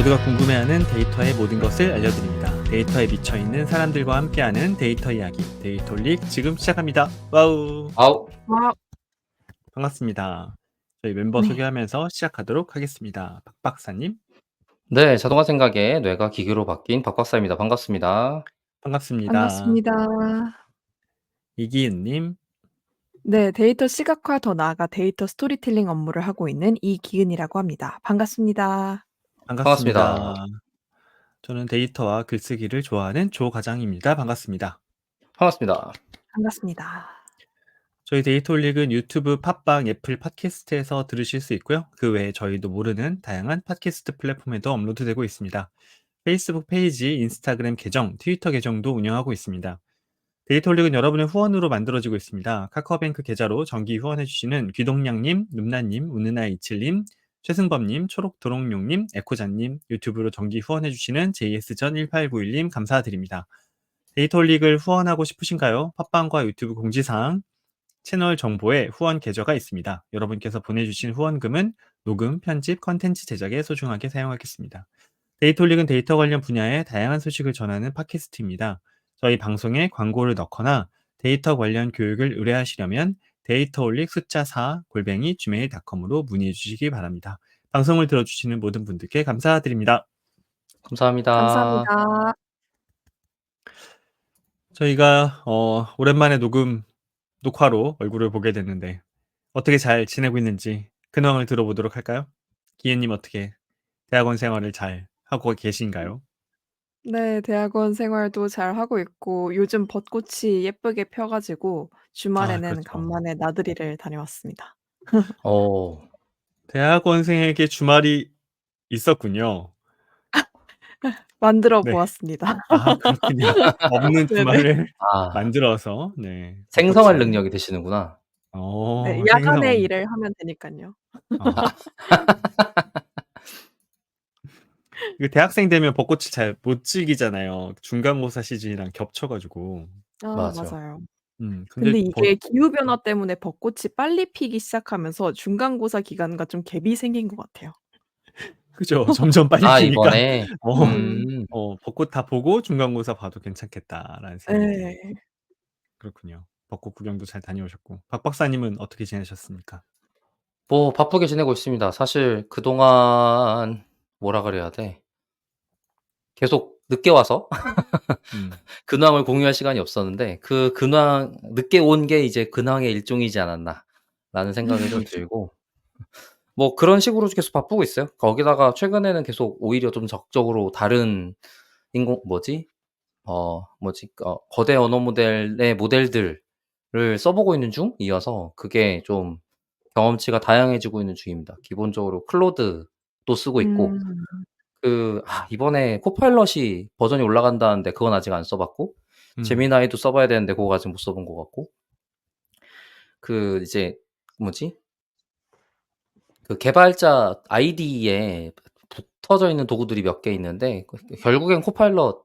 모두가 궁금해하는 데이터의 모든 것을 알려드립니다. 데이터에 미쳐있는 사람들과 함께하는 데이터 이야기, 데이터릭 지금 시작합니다. 와우! 아우. 와, 반갑습니다. 저희 멤버 네. 소개하면서 시작하도록 하겠습니다. 박 박사님, 네, 자동화 생각에 뇌가 기계로 바뀐 박 박사입니다. 반갑습니다. 반갑습니다. 반갑습니다. 이기은님, 네, 데이터 시각화 더 나아가 데이터 스토리텔링 업무를 하고 있는 이기은이라고 합니다. 반갑습니다. 반갑습니다. 반갑습니다. 저는 데이터와 글쓰기를 좋아하는 조과장입니다. 반갑습니다. 반갑습니다. 반갑습니다. 저희 데이터올릭은 유튜브, 팟빵, 애플 팟캐스트에서 들으실 수 있고요. 그 외에 저희도 모르는 다양한 팟캐스트 플랫폼에도 업로드되고 있습니다. 페이스북 페이지, 인스타그램 계정, 트위터 계정도 운영하고 있습니다. 데이터올릭은 여러분의 후원으로 만들어지고 있습니다. 카카오뱅크 계좌로 정기 후원해주시는 귀동냥님, 눔나님, 우느나27님, 최승범님, 초록도롱뇽님, 에코자님, 유튜브로 정기 후원해주시는 JS전1891님 감사드립니다. 데이터올릭을 후원하고 싶으신가요? 팟빵과 유튜브 공지사항, 채널 정보에 후원 계좌가 있습니다. 여러분께서 보내주신 후원금은 녹음, 편집, 컨텐츠 제작에 소중하게 사용하겠습니다. 데이터올릭은 데이터 관련 분야의 다양한 소식을 전하는 팟캐스트입니다. 저희 방송에 광고를 넣거나 데이터 관련 교육을 의뢰하시려면 데이터올릭 숫자 4 골뱅이 gmail.com으로 문의해 주시기 바랍니다. 방송을 들어주시는 모든 분들께 감사드립니다. 감사합니다. 감사합니다. 저희가 오랜만에 녹화로 얼굴을 보게 됐는데 어떻게 잘 지내고 있는지 근황을 들어보도록 할까요? 기예님 어떻게 대학원 생활을 잘 하고 계신가요? 네, 대학원 생활도 잘 하고 있고 요즘 벚꽃이 예쁘게 펴 가지고 아, 주말에는 그렇죠. 간만에 나들이를 다녀왔습니다. 어. 대학원생에게 주말이 있었군요. 만들어 네. 보았습니다. 아, 그렇군요. 없는 네네. 주말을 아, 만들어서 네, 생성할 벚꽃을 능력이 되시는구나. 네, 야간에 생성. 일을 하면 되니깐요. 어. 그 대학생 되면 벚꽃을 잘 못 즐기잖아요. 중간고사 시즌이랑 겹쳐 가지고. 아, 맞아. 맞아요. 근데 근데 이게 기후 변화 때문에 벚꽃이 빨리 피기 시작하면서 중간고사 기간과 좀 갭이 생긴 것 같아요. 그죠. 점점 빨리 아, 피니까 이번에? 어 음. 음. 벚꽃 다 보고 중간고사 봐도 괜찮겠다라는 생각이. 예. 그렇군요. 벚꽃 구경도 잘 다녀오셨고. 박 박사님은 어떻게 지내셨습니까? 뭐 바쁘게 지내고 있습니다. 사실 그동안 뭐라 그래야 돼? 계속 늦게 와서 음. 근황을 공유할 시간이 없었는데 그 근황 늦게 온 게 이제 근황의 일종이지 않았나라는 생각이 좀 그렇죠. 들고 뭐 그런 식으로 계속 바쁘고 있어요. 거기다가 최근에는 계속 오히려 좀 적극적으로 다른 거대 언어 모델의 모델들을 써 보고 있는 중이어서 그게 좀 경험치가 다양해지고 있는 중입니다. 기본적으로 클로드도 쓰고 있고 음. 이번에 코파일럿이 버전이 올라간다는데 그건 아직 안 써 봤고 음. 제미나이도 써 봐야 되는데 그거 아직 못 써본 것 같고 이제 뭐지? 그 개발자 아이디에 붙어져 있는 도구들이 몇 개 있는데 결국엔 코파일럿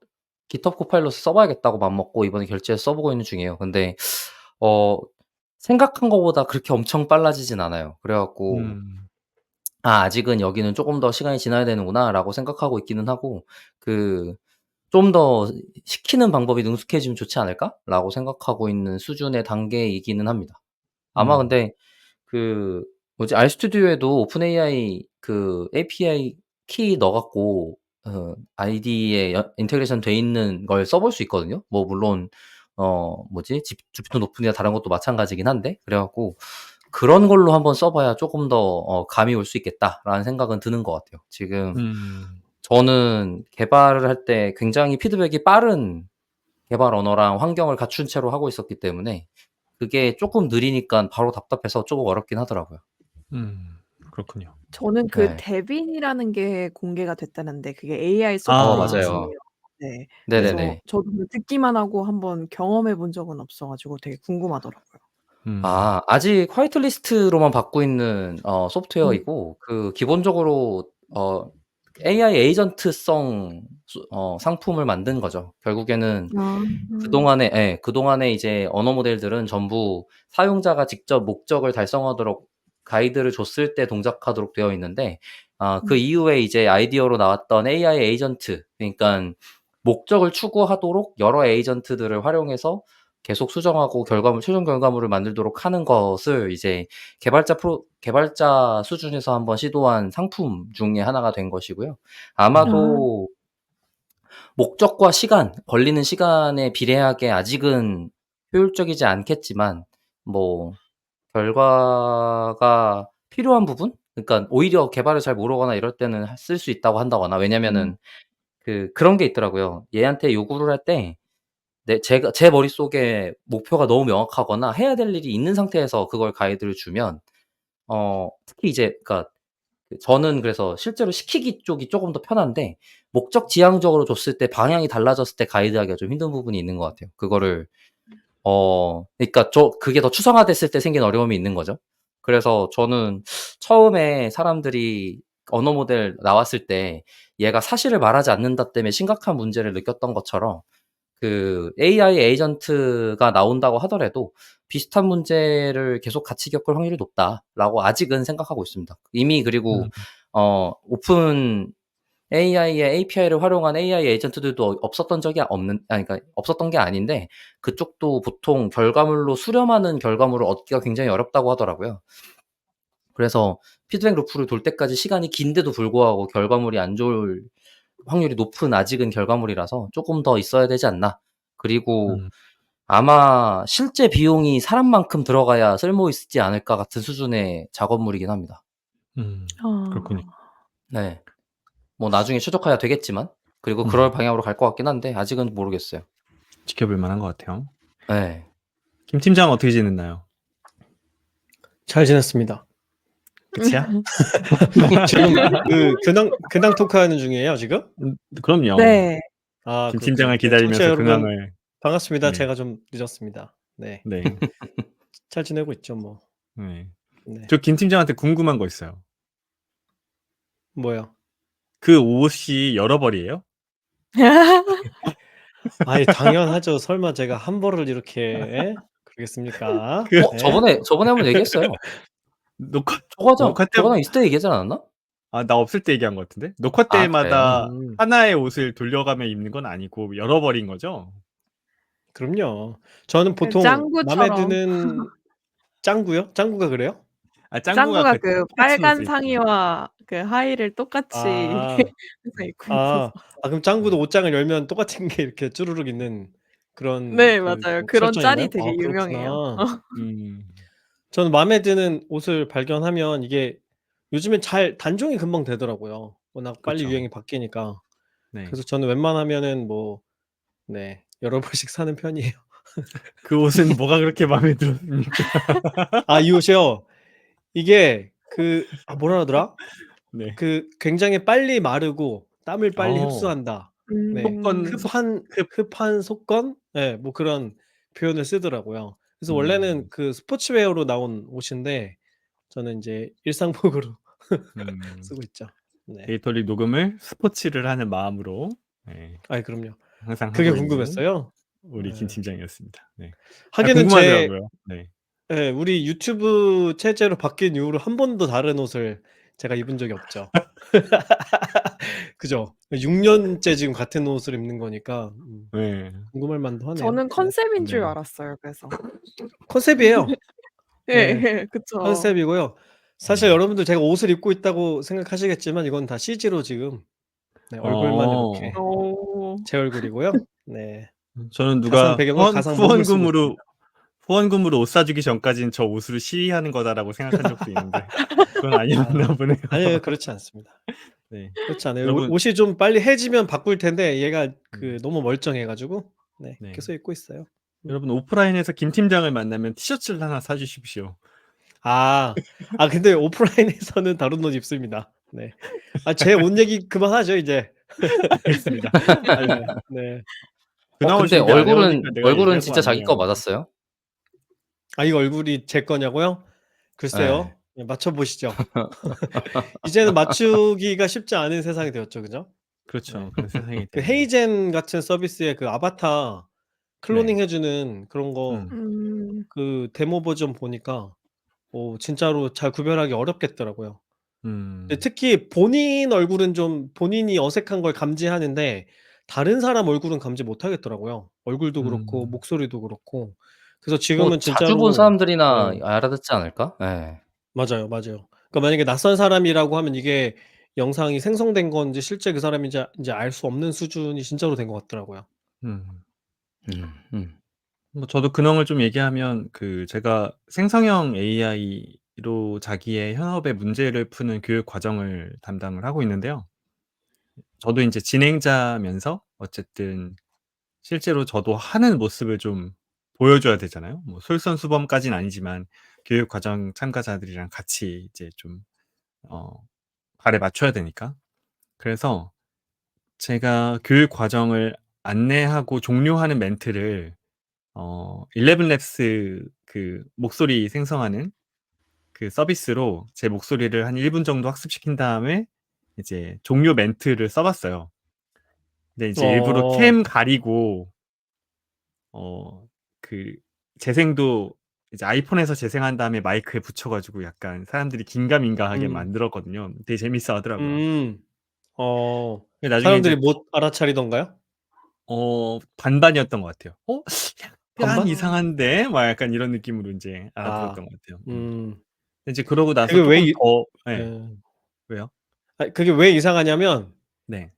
GitHub 코파일럿을 써 봐야겠다고 맘먹고 이번에 결제해서 써 보고 있는 중이에요. 근데 어 생각한 거보다 그렇게 엄청 빨라지진 않아요. 그래 갖고 음. '아직은 여기는 쪼금 더 시간이 지나야 되는구나.'라고 생각하고 있기는 하고 그 '좀 더 시키는 방법이 능숙해지면 좋지 않을까?'라고 생각하고 있는 수준의 단계이기는 합니다. 아마 음. 근데 RStudi오에도 오픈 AI API 키 넣어 갖고 아이디에 인테그레이션 돼 있는 걸 써볼 수 있거든요. 뭐 물론 주피터 노프나 다른 것도 마찬가지긴 한데 그래 갖고 '그런 걸로 한번 써 봐야 쪼금 더 감이 올 수 있겠다.'라는 생각은 드는 것 같아요. 지금 음. 저는 개발을 할 때 굉장히 피드백이 빠른 개발 언어랑 환경을 갖춘 채로 하고 있었기 때문에 그게 쪼끔 느리니깐 바로 답답해서 쪼금 어렵긴 하더라고요. 음. 그렇군요. 저는 그 네. 데빈이라는 게 공개가 됐다는데 그게 AI 소프트웨어 아. 맞아요. 중이에요. 네. 그래서 네네네. 저도 그냥 듣기만 하고 한번 경험해 본 적은 없어 가지고 되게 궁금하더라고요. 음. 아직 화이트 리스트로만 받고 있는 음. 소프트웨어이고 기본적으로 AI 에이전트성 상품을 만든 거죠. 결국에는 아. 그동안에 이제 언어 모델들은 전부 사용자가 직접 목적을 달성하도록 가이드를 줬을 때 동작하도록 되어 있는데 그 음. 이후에 이제 아이디어로 나왔던 AI 에이전트, 그러니까 목적을 추구하도록 여러 에이전트들을 활용해서 계속 수정하고 최종 결과물을 만들도록 하는 것을 이제 개발자 수준에서 한번 시도한 상품 중에 하나가 된 것이고요. 아. 아마도 목적과 걸리는 시간에 비례하게 아직은 효율적이지 않겠지만 뭐 결과가 필요한 부분? 그러니까 오히려 개발을 잘 모르거나 이럴 때는 쓸 수 있다고 한다거나, 음. 왜냐면은 그런 게 있더라고요. 얘한테 요구를 할 때 제 머릿속에 목표가 너무 명확하거나 해야 될 일이 있는 상태에서 그걸 가이드를 주면 특히 이제 그러니까 저는 그래서 실제로 시키기 쪽이 쪼금 더 편한데, 목적 지향적으로 줬을 때 방향이 달라졌을 때 가이드하기가 좀 힘든 부분이 있는 것 같아요. 그거를 그러니까 그게 더 추상화됐을 때 생긴 어려움이 있는 거죠. 그래서 저는 처음에 사람들이 언어 모델 나왔을 때 얘가 사실을 말하지 않는다 때문에 심각한 문제를 느꼈던 것처럼, AI 에이전트가 나온다고 하더라도 비슷한 문제를 계속 같이 겪을 확률이 높다라고 아직은 생각하고 있습니다. 이미 그리고 음. 오픈 AI의 API를 활용한 AI 에이전트들도 그러니까 없었던 게 아닌데, 그쪽도 보통 결과물로 수렴하는 결과물을 얻기가 굉장히 어렵다고 하더라고요. 그래서 피드백 루프를 돌 때까지 시간이 긴데도 불구하고 결과물이 안 좋을 확률이 높은 아직은 결과물이라서 쪼끔 더 있어야 되지 않나. 그리고 음. 아마 실제 비용이 사람만큼 들어가야 쓸모 있지 않을까 같은 수준의 작업물이긴 합니다. 그렇군요. 아. 네. 뭐 나중에 최적화야 되겠지만, 그리고 그럴 음. 방향으로 갈 것 같긴 한데 아직은 모르겠어요. 지켜볼 만한 것 같아요. 예. 김 팀장은 어떻게 지냈나요? 잘 지냈습니다. 끝이야? 지금 근황 토크하는 중이에요, 지금? 그럼요. 네. 김 그렇군요. 팀장을 네, 청취자 기다리면서 여러분 근황을. 반갑습니다. 네. 제가 좀 늦었습니다. 네. 네. 잘 지내고 있죠, 뭐. 네. 네. 저 김 팀장한테 궁금한 거 있어요. 뭐요? 그 옷이 여러 벌이에요? 아이 당연하죠. 설마 제가 한 벌을 이렇게 예? 그러겠습니까? 그 네. 저번에 한번 얘기했어요. 녹화 저과장 녹화 때 저과장 있을 때 얘기하지 않았나? 나 없을 때 얘기한 것 같은데? 녹화 아, 그래요? 때마다 하나의 옷을 돌려가며 입는 건 아니고 여러 벌인 거죠? 그럼요. 저는 그 보통 마음에 짱구처럼. 드는 짱구요? 짱구가 그래요? 짱구가 짱구가 그 그 똑같은 빨간 옷을 입잖아. 상의와 그 하의를 똑같이 아. 항상 입고 있어서. 그럼 짱구도 옷장을 열면 똑같은 게 이렇게 쭈루룩 있는 그런 네, 맞아요. 그런 짤이 설정인가요? 되게 유명해요. 그렇구나. 음. 저는 마음에 드는 옷을 발견하면 이게 요즘엔 단종이 금방 되더라고요. 워낙 빨리 그쵸. 유행이 바뀌니까. 네. 그래서 저는 웬만하면은 네, 여러 벌씩 사는 편이에요. 그 옷은 뭐가 그렇게 마음에 들었습니까? 이 옷이요? 이게 뭐라 하더라? 네. 굉장히 빨리 마르고 땀을 빨리 어. 흡수한다. 네. 속건 음. 흡한 속건? 네, 뭐 그런 표현을 쓰더라고요. 그래서 원래는 음. 스포츠웨어로 나온 옷인데 저는 인제 일상복으로 음. 쓰고 있죠. 네. 데이터리 녹음을 스포츠를 하는 마음으로 그럼요. 항상 그게 하고 있는 궁금했어요? 우리 김 예. 팀장이었습니다. 네. 하기는 궁금하더라고요. 네. 우리 유튜브 체제로 바뀐 이후로 한 번도 다른 옷을 제가 입은 적이 없죠. 그죠? 6 년째 지금 같은 옷을 입는 거니까 네. 궁금할 만도 하네요. 저는 네. 컨셉인 줄 네. 알았어요, 그래서. 컨셉이에요. 예. 예. 그쵸. 컨셉이고요. 사실 여러분들 제가 옷을 입고 있다고 생각하시겠지만 이건 다 CG로 지금 얼굴만 어. 이렇게 어. 제 얼굴이고요. 네. 저는 가상 누가 배경은 가상 몸을 쓰고 있습니다. 후원금으로 옷 사주기 전까지는 '저 옷으로 시위하는 거다.'라고 생각한 적도 있는데 그건 아니었나 보네요. 아니에요. 그렇지 않습니다. 네. 그렇지 않아요. 여러분 옷이 좀 빨리 해지면 바꿀 텐데 얘가 너무 멀쩡해 가지고 네, 네. 계속 입고 있어요. 여러분 오프라인에서 김 팀장을 만나면 티셔츠를 하나 사 주십시오. 근데 오프라인에서는 다른 옷 입습니다. 네. 제 옷 얘기 그만하죠, 이제. 알겠습니다. 아니 네. 근황을 근데 준비 안 해 오니까 내가 얼굴은 얘기한 거 진짜 자기 거 아니에요. 맞았어요? 이거 얼굴이 제 거냐고요? 예. 글쎄요. 네, 맞춰 보시죠. 이제는 맞추기가 쉽지 않은 세상이 되었죠. 그죠? 네. 그렇죠. 그런 세상이 됐네요. 헤이젠 같은 서비스의 아바타 네. 클로닝 해 주는 그런 거 음. 데모 버전 보니까 진짜로 잘 구별하기 어렵겠더라고요. 근데 음. 특히 본인 얼굴은 좀 본인이 어색한 걸 감지하는데 다른 사람 얼굴은 감지 못 하겠더라고요. 얼굴도 그렇고 음. 목소리도 그렇고. 그래서 뭐 지금은 자주 본 진짜로 사람들이나 네. 알아듣지 않을까? 예. 맞아요, 맞아요. 그러니까 만약에 낯선 사람이라고 하면 이게 영상이 생성된 건지 실제 그 사람인지 인제 알 수 없는 수준이 진짜로 된 것 같더라고요. 음. 음. 음. 뭐 저도 근황을 좀 얘기하면 제가 생성형 AI로 자기의 현업의 문제를 푸는 교육 과정을 담당을 하고 있는데요. 저도 인제 진행자면서 어쨌든 실제로 저도 하는 모습을 좀 보여줘야 되잖아요. 뭐 솔선수범까지는 아니지만 교육 과정 참가자들이랑 같이 이제 좀 어 발에 맞춰야 되니까. 그래서 제가 교육 과정을 안내하고 종료하는 멘트를 11labs 목소리 생성하는 서비스로 제 목소리를 한 1분 정도 학습시킨 다음에 이제 종료 멘트를 써 봤어요. 근데 이제 일부러 어. 캠 가리고 어 그 재생도 이제 아이폰에서 재생한 다음에 마이크에 붙여 가지고 약간 사람들이 긴가민가하게 음. 만들었거든요. 되게 재밌어 하더라고요. 음. 어. 근데 나중에 사람들이 이제 못 알아차리던가요? 반반이었던 것 같아요. 약간 반반? 이상한데?' 막 약간 이런 느낌으로 인제 아. 알아들었던 것 같아요. 음. 근데 이제 그러고 나서 그게 왜 쪼끔 이 더 예. 예. 왜요? 아니 그게 왜 이상하냐면 네.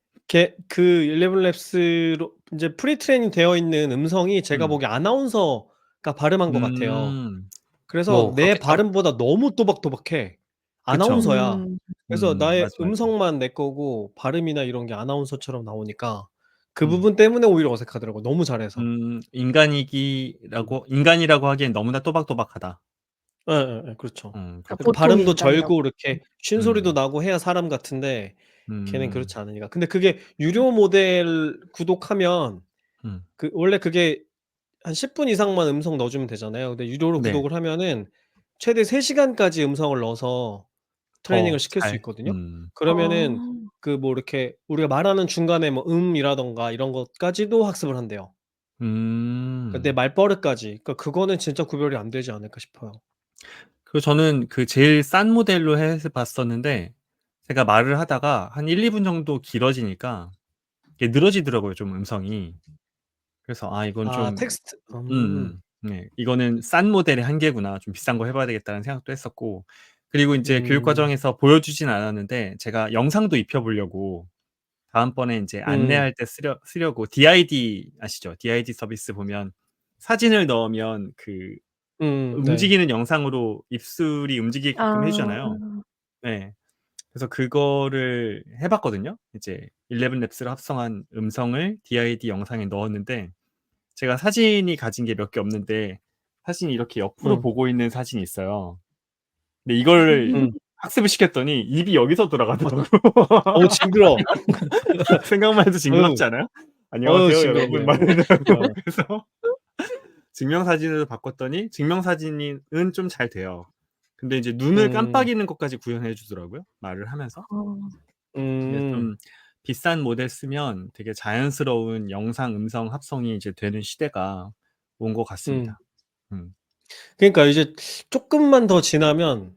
그 11labs로 인제 프리 트레이닝 되어 있는 음성이 제가 음. 보기에 아나운서가 발음한 것 같아요. 음. 그래서 뭐 내 그렇겠죠. 발음보다 너무 또박또박해. 그쵸. 아나운서야. 음. 그래서 나의 맞아, 맞아. 음성만 내 거고 발음이나 이런 게 아나운서처럼 나오니까 그 음. 부분 때문에 오히려 어색하더라고요, 너무 잘해서. 음. 인간이라고 하기엔 너무나 또박또박하다. 예예예. 그렇죠. 그러니까 그 그렇군요. 보통 발음도 인간이라고. 절고 이렇게 쉰소리도 음. 나고 해야 사람 같은데 걔는 음. 그렇지 않으니까. 근데 그게 유료 모델 구독하면 음. 원래 그게 한 10분 이상만 음성 넣어 주면 되잖아요. 근데 유료로 네. 구독을 하면은 최대 3 시간까지 음성을 넣어서 더 트레이닝을 시킬 수 잘 있거든요. 그러면은 아. 뭐 이렇게 우리가 말하는 중간에 뭐 이라든가 이런 것까지도 학습을 한대요. 그러니까 내 음. 말버릇까지. 그러니까 그거는 진짜 구별이 안 되지 않을까 싶어요. 저는 제일 싼 모델로 해서 봤었는데 제가 말을 하다가 한 1-2분 정도 길어지니까 이게 늘어지더라고요 좀 음성이. 그래서 '아 이건 아 좀' 텍스트 네. '이거는 싼 모델의 한계구나. 좀 비싼 거 해 봐야 되겠다.'는 생각도 했었고 그리고 인제 교육 음. 과정에서 보여주진 않았는데 제가 영상도 입혀 보려고 다음번에 인제 음. 안내할 때 쓰려고 DID 아시죠? DID 서비스 보면 사진을 넣으면 네. 움직이는 영상으로 입술이 움직이게끔 해 주잖아요. 아. 네. 그래서 그거를 해 봤거든요. 이제 11labs로 합성한 음성을 DID 영상에 넣었는데 제가 사진이 가진 게 몇 개 없는데 사진이 이렇게 옆으로 음. 보고 있는 사진이 있어요. 근데 이거를 음. 학습을 시켰더니 입이 여기서 돌아가더라고요. 어우 징그러워. 생각만 해도 어우. 징그럽지 않아요? 어우 "안녕하세요 여러분." 징그럽네요. 막 이러더라고요. 어. 그래서 증명사진으로 바꿨더니 증명사진은 좀 잘 돼요. 근데 이제 눈을 음. 깜빡이는 것까지 구현해 주더라고요, 말을 하면서. 어. 이게 음. 좀 비싼 모델 쓰면 되게 자연스러운 영상, 음성 합성이 이제 되는 시대가 온 것 음. 같습니다. 음. 그러니까 이제 쪼끔만 더 지나면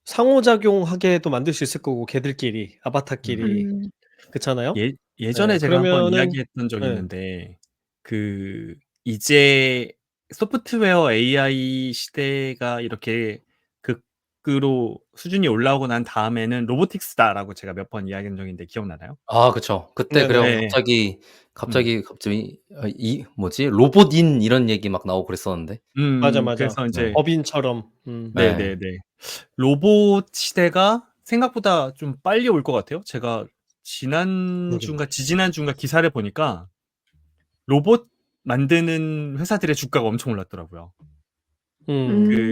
상호작용하게도 만들 수 있을 거고 걔들끼리 음. 아바타끼리. 음. 그렇잖아요? 예전에 예. 제가 한번 그러면은 이야기했던 적이 예. 있는데 이제 소프트웨어 AI 시대가 이렇게 극으로 수준이 올라오고 난 다음에는 "로보틱스다."라고 제가 몇 번 이야기한 적이 있는데 기억나나요? 아 그쵸. 그때 그래 갖고 네네네. 예예. 음. 갑자기 이 뭐지 로봇인 이런 얘기 막 나오고 그랬었는데. 맞아, 맞아. 그래서 인제 네. 법인처럼. 예. 네네네. 로봇 시대가 생각보다 좀 빨리 올 것 같아요. 제가 그러게요. 지난주인가 지지난주인가 기사를 보니까 로봇 만드는 회사들의 주가가 엄청 올랐더라고요.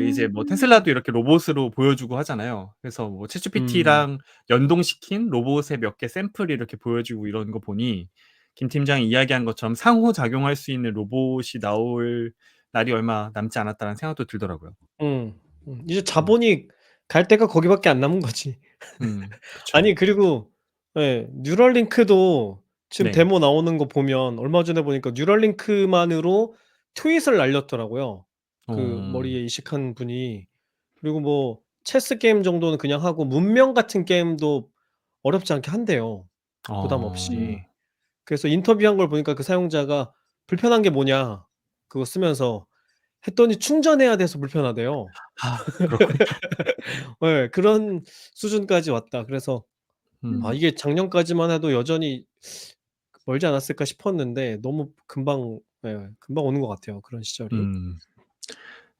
이제 뭐 음. 테슬라도 이렇게 로봇으로 보여주고 하잖아요. 그래서 뭐 음. 챗GPT랑 연동시킨 로봇의 몇 개 샘플 이렇게 보여주고 이런 거 보니 김 팀장이 이야기한 것처럼 '상호작용할 수 있는 로봇이 나올 날이 얼마 남지 않았다.'는 생각도 들더라고요. 음. 이제 음. 자본이 갈 데가 거기밖에 안 남은 거지. 그쵸. 아니 그리고 예 뉴럴링크도 지금 네. 데모 나오는 거 보면 얼마 전에 보니까 뉴럴링크만으로 트윗을 날렸더라고요, 그 어. 머리에 이식한 분이. 그리고 뭐 체스 게임 정도는 그냥 하고 문명 같은 게임도 어렵지 않게 한대요, 부담 없이. 그래서 인터뷰한 걸 보니까 그 사용자가 "불편한 게 뭐냐?" 그거 쓰면서 했더니 충전해야 돼서 불편하대요. 그렇군요. 예. 그런 수준까지 왔다. 그래서 음. 이게 작년까지만 해도 여전히 멀지 않았을까 싶었는데 너무 금방 금방 오는 것 같아요, 그런 시절이. 음.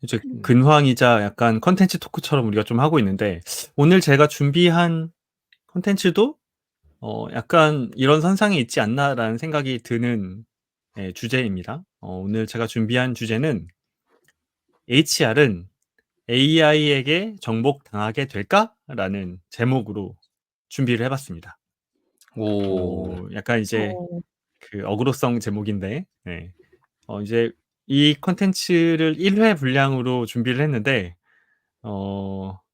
이제 음. 근황이자 약간 컨텐츠 토크처럼 우리가 좀 하고 있는데 오늘 제가 준비한 컨텐츠도 약간 '이런 선상에 있지 않나.'라는 생각이 드는 주제입니다. 오늘 제가 준비한 주제는 "HR은 AI에게 정복당하게 될까?"라는 제목으로 준비를 해 봤습니다. 오. 약간 이제 어. 그 어그로성 제목인데 이제 이 콘텐츠를 1회 분량으로 준비를 했는데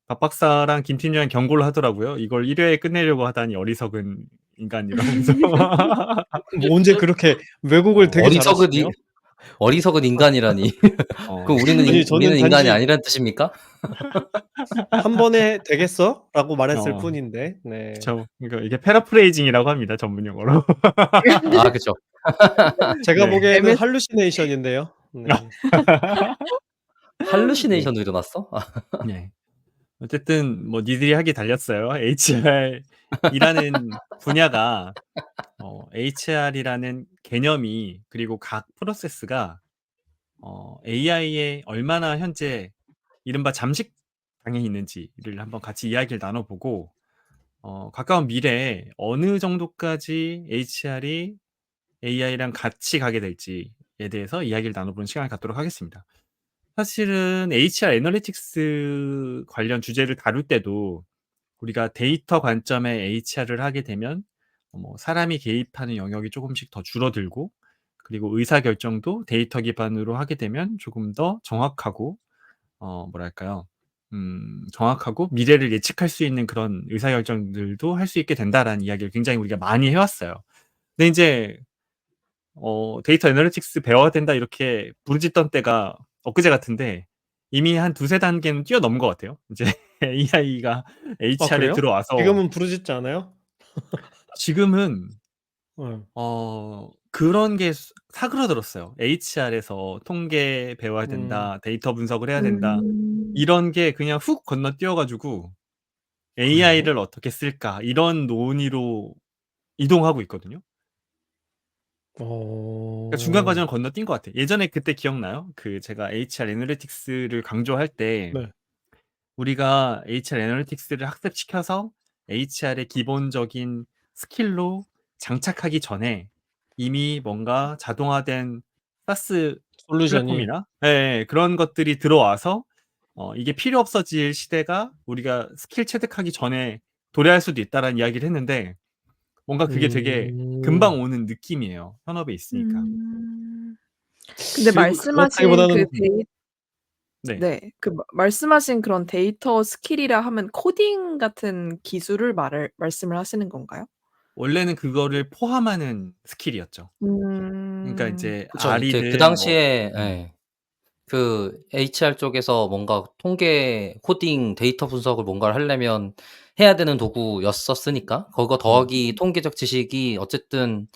박 박사랑 김 팀장이 경고를 하더라고요. "이걸 1 회에 끝내려고 하다니 어리석은 인간." 이러면서. 뭐 언제 그렇게 왜곡을 되게 어리석은 이 잘하시네요. 어리석은 인간이라니. 어 그럼 아니 우리는 저는 인간이 단지 아니란 뜻입니까? "한 번에 되겠어?"라고 말했을 어 뿐인데. 네. 그쵸. 그러니까 이게 패러프레이징이라고 합니다, 전문 용어로. 아 그쵸. 제가 네. 보기에는 MS 할루시네이션인데요. 네. 네. 할루시네이션도 일어났어? 네. 어쨌든 뭐 니들이 하기 달렸어요. HR이라는 분야가 HR이라는 개념이 그리고 각 프로세스가 AI에 얼마나 현재 이른바 잠식당해 있는지를 한번 같이 이야기를 나눠 보고 가까운 미래에 어느 정도까지 HR이 AI랑 같이 가게 될지에 대해서 이야기를 나눠 보는 시간을 갖도록 하겠습니다. 사실은 HR 애널리틱스 관련 주제를 다룰 때도 우리가 데이터 관점의 HR을 하게 되면 뭐 사람이 개입하는 영역이 조금씩 더 줄어들고 그리고 의사결정도 데이터 기반으로 하게 되면 조금 더 정확하고 뭐랄까요? 정확하고 미래를 예측할 수 있는 그런 의사결정들도 할 수 있게 된다라는 이야기를 굉장히 우리가 많이 해 왔어요. 근데 인제 "데이터 애널리틱스 배워야 된다." 이렇게 부르짖던 때가 엊그제 같은데 이미 한 2-3 단계는 뛰어넘은 것 같아요. 이제 AI가 아 HR에 그래요? 들어와서 지금은 부르짖지 않아요? 지금은 예. 그런 게 사그라들었어요. HR에서 "통계 배워야 음. 된다. 데이터 분석을 해야 된다." 음. 이런 게 그냥 훅 건너뛰어 가지고 그래요? 'AI를 어떻게 쓸까?' 이런 논의로 이동하고 있거든요. 그러니까 중간 어. 과정을 건너뛴 것 같아요. 예전에 그때 기억나요? 그 제가 HR 애널리틱스를 강조할 때 네. 우리가 HR 애널리틱스를 학습시켜서 HR의 기본적인 스킬로 장착하기 전에 이미 뭔가 자동화된 사스 솔루션이. 플랫폼이나 예예 그런 것들이 들어와서 이게 필요 없어질 시대가 우리가 스킬 체득하기 전에 도래할 수도 있다라는 이야기를 했는데 뭔가 그게 되게 금방 음. 오는 느낌이에요, 현업에 있으니까. 음. 근데 그리고 말씀하신 그 그렇다기보다는 네. 네. 그 말씀하신 그런 데이터 스킬이라 하면 코딩 같은 기술을 말씀을 하시는 건가요? 원래는 그거를 포함하는 스킬이었죠. 그러니까 음. 인제 그쵸. 그 R이든 뭐 당시에 예. 그 HR 쪽에서 뭔가 통계, 코딩, 데이터 분석을 뭔가를 하려면 해야 되는 도구였었으니까 그거 음. 더하기 통계적 지식이 어쨌든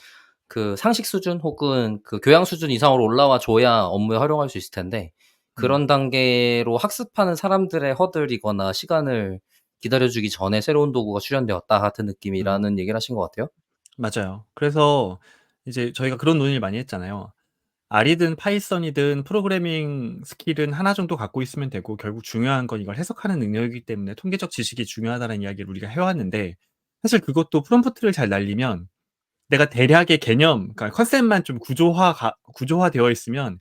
그 상식 수준 혹은 그 교양 수준 이상으로 올라와 줘야 업무에 활용할 수 있을 텐데 음. 그런 단계로 학습하는 사람들의 허들이거나 시간을 기다려 주기 전에 새로운 도구가 출현되었다 같은 음. 느낌이라는 얘기를 하신 것 같아요. 맞아요. 그래서 이제 저희가 그런 논의를 많이 했잖아요. R이든 파이썬이든 프로그래밍 스킬은 하나 정도 갖고 있으면 되고 결국 중요한 건 이걸 해석하는 능력이기 때문에 통계적 지식이 중요하다는 이야기를 우리가 해 왔는데 사실 그것도 프롬프트를 잘 날리면 내가 대략의 개념 그러니까 컨셉만 좀 구조화되어 있으면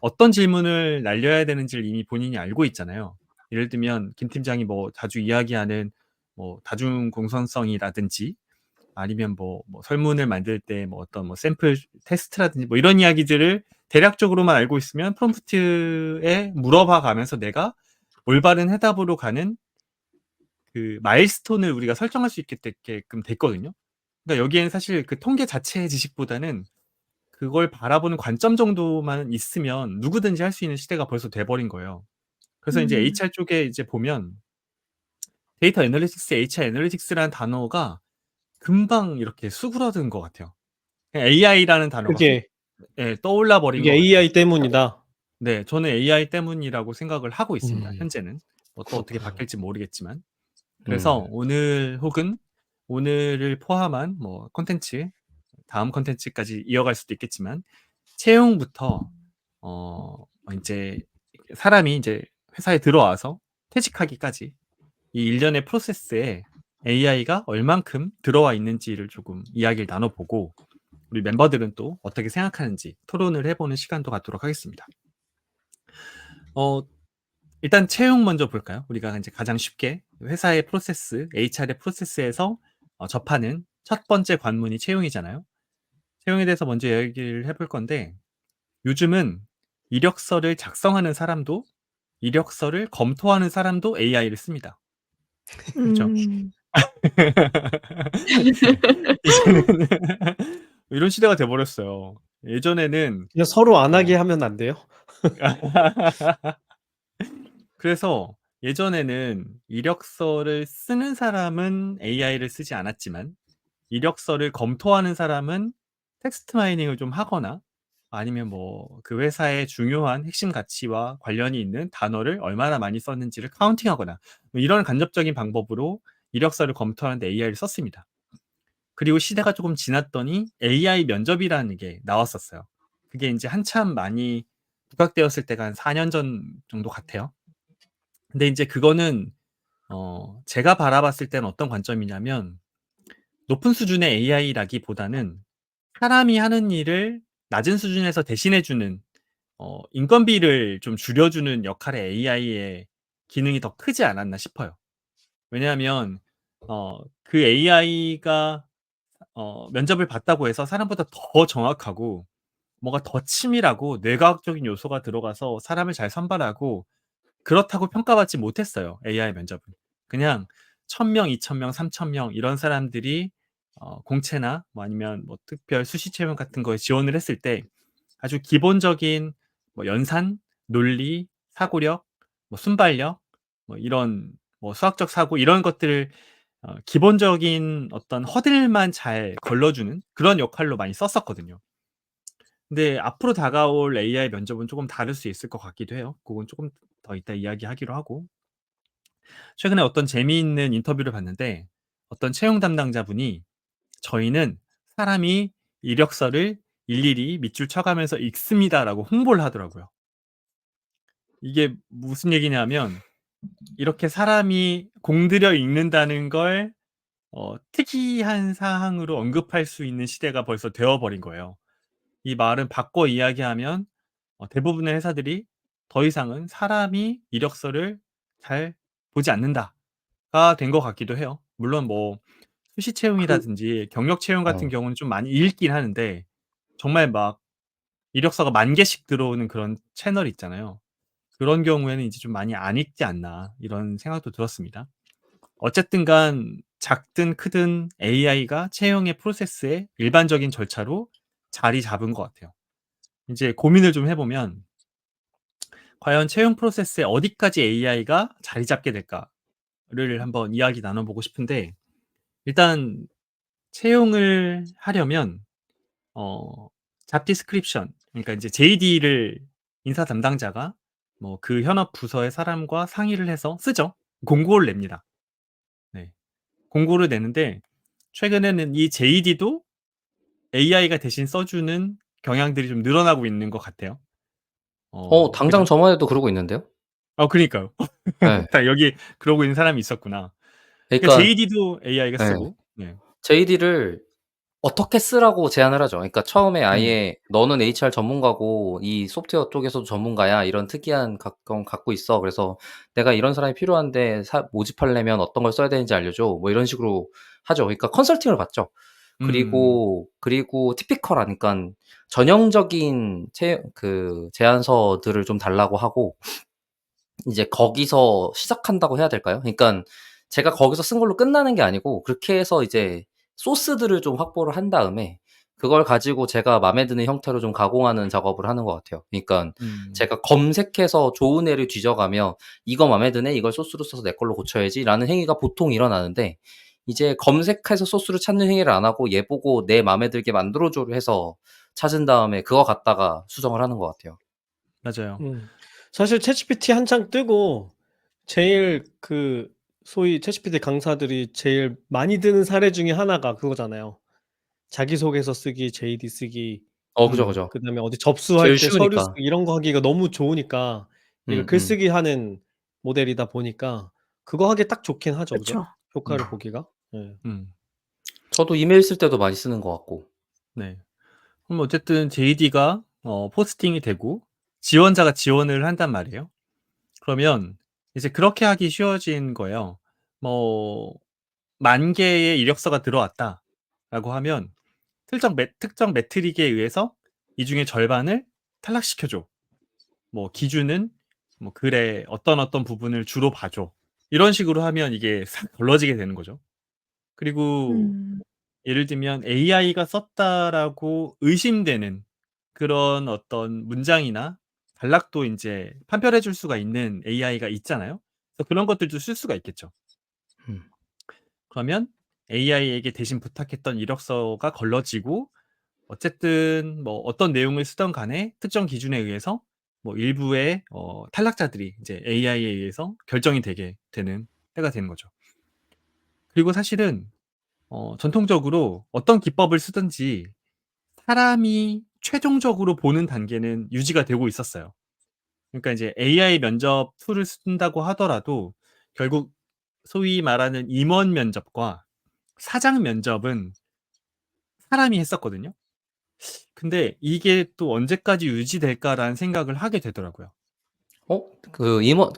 어떤 질문을 날려야 되는지를 이미 본인이 알고 있잖아요. 예를 들면 김 팀장이 뭐 자주 이야기하는 뭐 다중 공선성이라든지 아니면 뭐 설문을 만들 때 뭐 어떤 뭐 샘플 테스트라든지 뭐 이런 이야기들을 대략적으로만 알고 있으면 프롬프트에 물어봐 가면서 내가 올바른 해답으로 가는 그 마일스톤을 우리가 설정할 수 있게끔 됐거든요. 그러니까 여기에는 사실 그 통계 자체의 지식보다는 그걸 바라보는 관점 정도만 있으면 누구든지 할 수 있는 시대가 벌써 돼 버린 거예요. 그래서 인제 음. HR 쪽에 이제 보면 데이터 애널리틱스, HR 애널리틱스라는 단어가 금방 이렇게 수그러든 것 같아요. 그냥 AI라는 단어가 그게 떠올라 버린 그게 것 같아요. AI 때문이다. 네, 저는 AI 때문이라고 생각을 하고 있습니다. 음. 현재는. 또 어떻게 그렇구나. 바뀔지 모르겠지만. 그래서 오늘 혹은 오늘을 포함한 뭐 콘텐츠, 다음 콘텐츠까지 이어갈 수도 있겠지만 채용부터 인제 사람이 인제 회사에 들어와서 퇴직하기까지 이 일련의 프로세스에 AI가 얼만큼 들어와 있는지를 조금 이야기를 나눠 보고 우리 멤버들은 또 어떻게 생각하는지 토론을 해 보는 시간도 갖도록 하겠습니다. 일단 채용 먼저 볼까요? 우리가 인제 가장 쉽게 회사의 프로세스, HR의 프로세스에서 접하는 첫 번째 관문이 채용이잖아요. 채용에 대해서 먼저 이야기를 해볼 건데 요즘은 이력서를 작성하는 사람도 이력서를 검토하는 사람도 AI를 씁니다. 그죠? 음. 네. 이제는 이런 시대가 돼 버렸어요. 예전에는 그냥 서로 안 하게 어 하면 안 돼요? 그래서 예전에는 이력서를 쓰는 사람은 AI를 쓰지 않았지만 이력서를 검토하는 사람은 텍스트 마이닝을 좀 하거나 아니면 뭐 그 회사의 중요한 핵심 가치와 관련이 있는 단어를 얼마나 많이 썼는지를 카운팅하거나 뭐 이런 간접적인 방법으로 이력서를 검토하는 데 AI를 썼습니다. 그리고 시대가 조금 지났더니 AI 면접이라는 게 나왔었어요. 그게 인제 한참 많이 부각되었을 때가 한 4년 전 정도 같아요. 근데 인제 그거는 제가 바라봤을 때는 어떤 관점이냐면 높은 수준의 AI라기보다는 사람이 하는 일을 낮은 수준에서 대신해 주는 인건비를 좀 줄여 주는 역할의 AI의 기능이 더 크지 않았나 싶어요. 왜냐하면 그 AI가 면접을 봤다고 해서 사람보다 더 정확하고 뭐가 더 치밀하고 뇌과학적인 요소가 들어가서 사람을 잘 선발하고 그렇다고 평가받지 못했어요, AI 면접은. 그냥 1,000 명, 2,000 명, 3,000명 이런 사람들이 공채나 뭐 아니면 뭐 특별 수시 채용 같은 거에 지원을 했을 때 아주 기본적인 뭐 연산, 논리, 사고력, 뭐 순발력 뭐 이런 뭐 수학적 사고 이런 것들을 기본적인 어떤 허들만 잘 걸러주는 그런 역할로 많이 썼었거든요. 근데 앞으로 다가올 AI 면접은 쪼금 다를 수 있을 것 같기도 해요. 고건 쪼금 더 이따 이야기하기로 하고. 최근에 어떤 재미있는 인터뷰를 봤는데 어떤 채용 담당자분이 "저희는 사람이 이력서를 일일이 밑줄 쳐 가면서 읽습니다."라고 홍보를 하더라고요. 이게 무슨 얘기냐면 이렇게 사람이 공들여 읽는다는 걸 특이한 사항으로 언급할 수 있는 시대가 벌써 되어 버린 거예요. 이 말은 바꿔 이야기하면 대부분의 회사들이 더 이상은 '사람이 이력서를 잘 보지 않는다.'가 된 것 같기도 해요. 물론 뭐 수시 그 채용이라든지 경력 채용 같은 어. 경우는 좀 많이 읽긴 하는데 정말 막 이력서가 10,000개씩 들어오는 그런 채널이 있잖아요. 그런 경우에는 이제 좀 많이 안 읽지 않나 이런 생각도 들었습니다. 어쨌든 간 작든 크든 AI가 채용의 프로세스의 일반적인 절차로 자리 잡은 것 같아요. 인제 고민을 좀 해 보면 '과연 채용 프로세스에 어디까지 AI가 자리 잡게 될까?'를 한번 이야기 나눠 보고 싶은데 일단 채용을 하려면 어 잡 디스크립션 그러니까 인제 JD를 인사 담당자가 뭐 그 현업 부서의 사람과 상의를 해서 쓰죠. 공고를 냅니다. 네. 공고를 내는데 최근에는 이 JD도 AI가 대신 써 주는 경향들이 좀 늘어나고 있는 것 같아요. 당장 그죠? 저만 해도 그러고 있는데요. 그니까요. 예. 딱 여기 그러고 있는 사람이 있었구나. 그러니까 그러니까 JD도 AI가 예. 쓰고 네. JD를 어떻게 쓰라고 제안을 하죠. 그러니까 처음에 음. 아예 "너는 HR 전문가고 이 소프트웨어 쪽에서도 전문가야. 이런 특이한 건 갖고 있어. 그래서 내가 이런 사람이 필요한데 모집하려면 어떤 걸 써야 되는지 알려줘." 뭐 이런 식으로 하죠. 그러니까 컨설팅을 받죠. 음. 그리고 티피컬한 그러니깐 전형적인 제안서들을 좀 달라고 하고 이제 거기서 시작한다고 해야 될까요? 그러니깐 제가 거기서 쓴 걸로 끝나는 게 아니고 그렇게 해서 이제 소스들을 좀 확보를 한 다음에 그걸 가지고 제가 마음에 드는 형태로 좀 가공하는 작업을 하는 것 같아요. 그러니까 제가 검색해서 좋은 애를 뒤져가며 '이거 마음에 드네. 이걸 소스로 써서 내 걸로 고쳐야지.'라는 행위가 보통 일어나는데 이제 검색해서 소스를 찾는 행위를 안 하고 얘 보고 내 마음에 들게 만들어 줘를 해서 찾은 다음에 그거 갖다가 수정을 하는 것 같아요. 맞아요. 사실 챗GPT 한창 뜨고 제일 그 소위 챗GPT 강사들이 제일 많이 드는 사례 중에 하나가 그거잖아요. 자기소개서 쓰기, JD 쓰기, 그죠, 그죠. 그다음에 어디 제일 접수할 때 서류 쉬우니까. 쓰기 이런 거 하기가 너무 좋으니까 이거 음음. 글쓰기 하는 모델이다 보니까 그거 하기 딱 좋긴 하죠. 그죠? 그쵸. 효과를 음. 보기가. 예. 저도 이메일 쓸 때도 많이 쓰는 것 같고. 네. 그럼 어쨌든 JD가 포스팅이 되고 지원자가 지원을 한단 말이에요. 그러면 이제 그렇게 하기 쉬워진 거예요. 뭐 10,000 개의 이력서가 들어왔다라고 하면 특정 매트릭에 의해서 이 중에 절반을 탈락시켜 줘. 뭐 기준은 뭐 글의 어떤 부분을 주로 봐 줘. 이런 식으로 하면 이게 싹 걸러지게 되는 거죠. 그리고 음. 예를 들면 AI가 썼다라고 의심되는 그런 어떤 문장이나 단락도 인제 판별해 줄 수가 있는 AI가 있잖아요. 그래서 그런 것들도 쓸 수가 있겠죠. 음. 그러면 AI에게 대신 부탁했던 이력서가 걸러지고 어쨌든 뭐 어떤 내용을 쓰던 간에 특정 기준에 의해서 뭐 일부의 탈락자들이 이제 AI에 의해서 결정이 되게 되는 때가 되는 거죠. 그리고 사실은 전통적으로 어떤 기법을 쓰든지 사람이 최종적으로 보는 단계는 유지가 되고 있었어요. 그러니까 이제 AI 면접 툴을 쓴다고 하더라도 결국 소위 말하는 임원 면접과 사장 면접은 사람이 했었거든요. 근데 이게 또 '언제까지 유지될까.'라는 생각을 하게 되더라고요.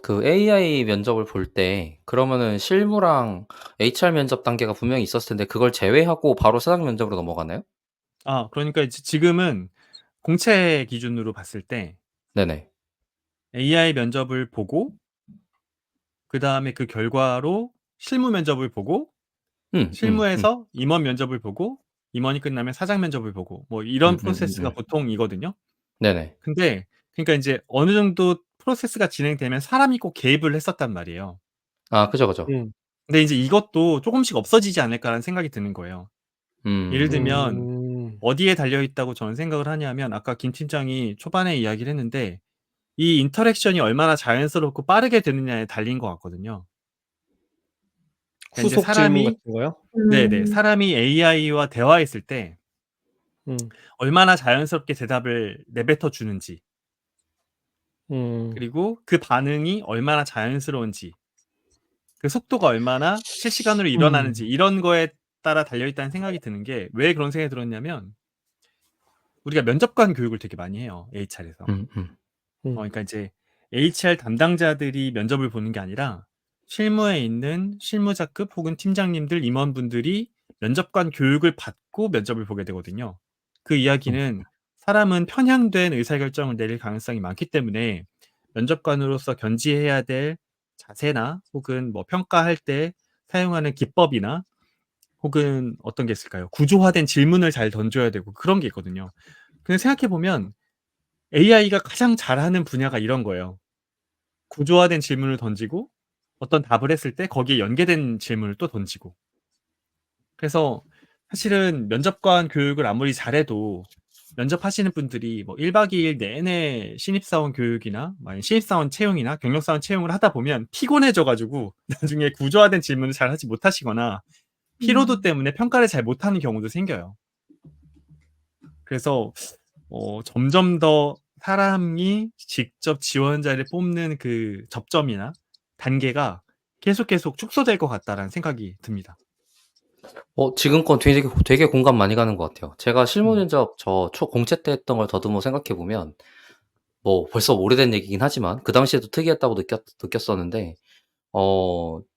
그 AI 면접을 볼 때 그러면은 실무랑 HR 면접 단계가 분명히 있었을 텐데 그걸 제외하고 바로 사장 면접으로 넘어가나요? 그러니까 이제 지금은 공채 기준으로 봤을 때 네네. AI 면접을 보고 그다음에 그 결과로 실무 면접을 보고 음 음 음. 실무에서 임원 면접을 보고 임원이 끝나면 사장 면접을 보고 뭐 이런 프로세스가 음음음음. 보통이거든요. 네네. 근데 그러니까 인제 어느 정도 프로세스가 진행되면 사람이 꼭 개입을 했었단 말이에요. 그죠, 그죠. 음. 근데 인제 이것도 '쪼금씩 없어지지 않을까.'라는 생각이 드는 거예요. 예를 음. 들면 음. 어디에 달려 있다고 저는 생각을 하냐면 아까 김 팀장이 초반에 이야기를 했는데 이 인터랙션이 얼마나 자연스럽고 빠르게 되느냐에 달린 것 같거든요. 그러니까 인제 후속 질문 사람이 같은 거요? 네네. 음. 사람이 AI와 대화했을 때 음. 얼마나 자연스럽게 대답을 내뱉어 주는지 음. 그리고 그 반응이 얼마나 자연스러운지 그 속도가 얼마나 실시간으로 일어나는지 음. 이런 거에 따라 달려 있다는 생각이 드는 게 왜 그런 생각이 들었냐면 우리가 면접관 교육을 되게 많이 해요, HR에서. 음음. 음. 그러니까 이제 HR 담당자들이 면접을 보는 게 아니라 실무에 있는 실무자급 혹은 팀장님들, 임원분들이 면접관 교육을 받고 면접을 보게 되거든요. 그 음. 이야기는 사람은 편향된 의사결정을 내릴 가능성이 많기 때문에 면접관으로서 견지해야 될 자세나 혹은 뭐 평가할 때 사용하는 기법이나 혹은 어떤 게 있을까요? 구조화된 질문을 잘 던져야 되고 그런 게 있거든요. 근데 생각해 보면 AI가 가장 잘하는 분야가 이런 거예요. 구조화된 질문을 던지고 어떤 답을 했을 때 거기에 연계된 질문을 또 던지고. 그래서 사실은 면접관 교육을 아무리 잘해도 면접하시는 분들이 뭐 1 박 2일 내내 신입사원 교육이나 뭐 아니면 신입사원 채용이나 경력사원 채용을 하다 보면 피곤해져 가지고 나중에 구조화된 질문을 잘하지 못하시거나 피로도 음. 때문에 평가를 잘 못하는 경우도 생겨요. 그래서 점점 더 사람이 직접 지원자를 뽑는 그 접점이나 단계가 계속 축소될 것 같다라는 생각이 듭니다. 지금 건 되게 공감 많이 가는 것 같아요. 제가 실무 음. 면접 공채 때 했던 걸 더듬어 생각해 보면 뭐 벌써 오래된 얘기긴 하지만 그 당시에도 특이했다고 느꼈었는데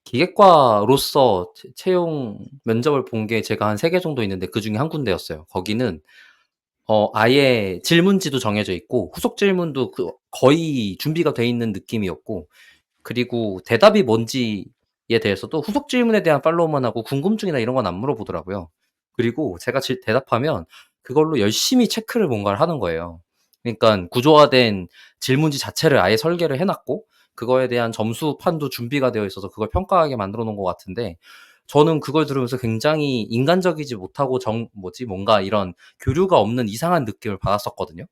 기획과로서 채용 면접을 본 게 제가 한 3개 정도 있는데 그중에 한 군데였어요. 거기는 아예 질문지도 정해져 있고 후속 질문도 거의 준비가 돼 있는 느낌이었고 그리고 대답이 뭔지에 대해서도 후속 질문에 대한 팔로우만 하고 궁금증이나 이런 건 안 물어보더라고요. 그리고 제가 대답하면 그걸로 열심히 체크를 뭔가를 하는 거예요. 그러니까 구조화된 질문지 자체를 아예 설계를 해 놨고 그거에 대한 점수판도 준비가 되어 있어서 그걸 평가하게 만들어 놓은 것 같은데 저는 그걸 들으면서 굉장히 인간적이지 못하고 뭔가 이런 교류가 없는 이상한 느낌을 받았었거든요.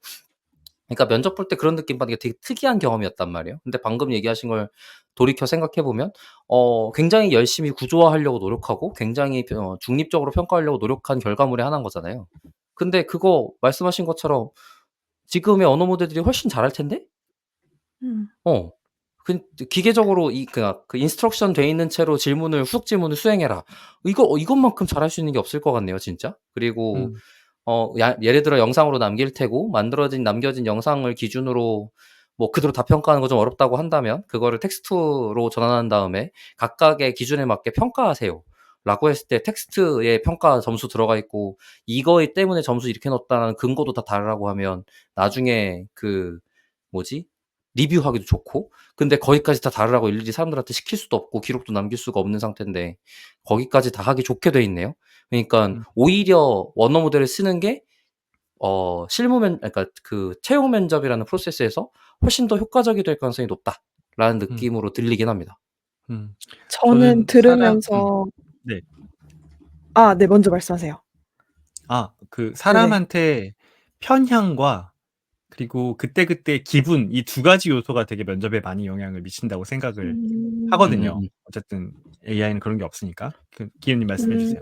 그러니까 면접 볼 때 그런 느낌 받는 게 되게 특이한 경험이었단 말이에요. 근데 방금 얘기하신 걸 돌이켜 생각해 보면 굉장히 열심히 구조화하려고 노력하고 굉장히 중립적으로 평가하려고 노력한 결과물의 하나인 거잖아요. 근데 그거 말씀하신 것처럼 지금의 언어 모델들이 훨씬 잘할 텐데? 음. 어. 기계적으로 그 인스트럭션 돼 있는 채로 후속 질문을 수행해라. 이것만큼 잘할 수 있는 게 없을 것 같네요, 진짜. 그리고 음. 예를 들어 영상으로 남길 테고 남겨진 영상을 기준으로 뭐 그대로 다 평가하는 거 좀 어렵다고 한다면 그거를 텍스트로 전환한 다음에 각각의 기준에 맞게 평가하세요라고 했을 때 텍스트에 평가 점수 들어가 있고 이거 때문에 점수 이렇게 넣었다는 근거도 다 다르라고 하면 나중에 리뷰하기도 좋고 근데 거기까지 다 다르라고 일일이 사람들한테 시킬 수도 없고 기록도 남길 수가 없는 상태인데 거기까지 다 하기 좋게 돼 있네요. 그러니까 오히려 원어 모델을 쓰는 게 그러니까 그 채용 면접이라는 프로세스에서 훨씬 더 효과적이 될 가능성이 높다라는 느낌으로 들리긴 합니다. 저는 들으면서 네. 네, 먼저 말씀하세요. 그 네네. 사람한테 편향과 그리고 그때그때 기분 이 두 가지 요소가 되게 면접에 많이 영향을 미친다고 생각을 하거든요. 어쨌든 AI는 그런 게 없으니까. 기훈님 말씀해 주세요.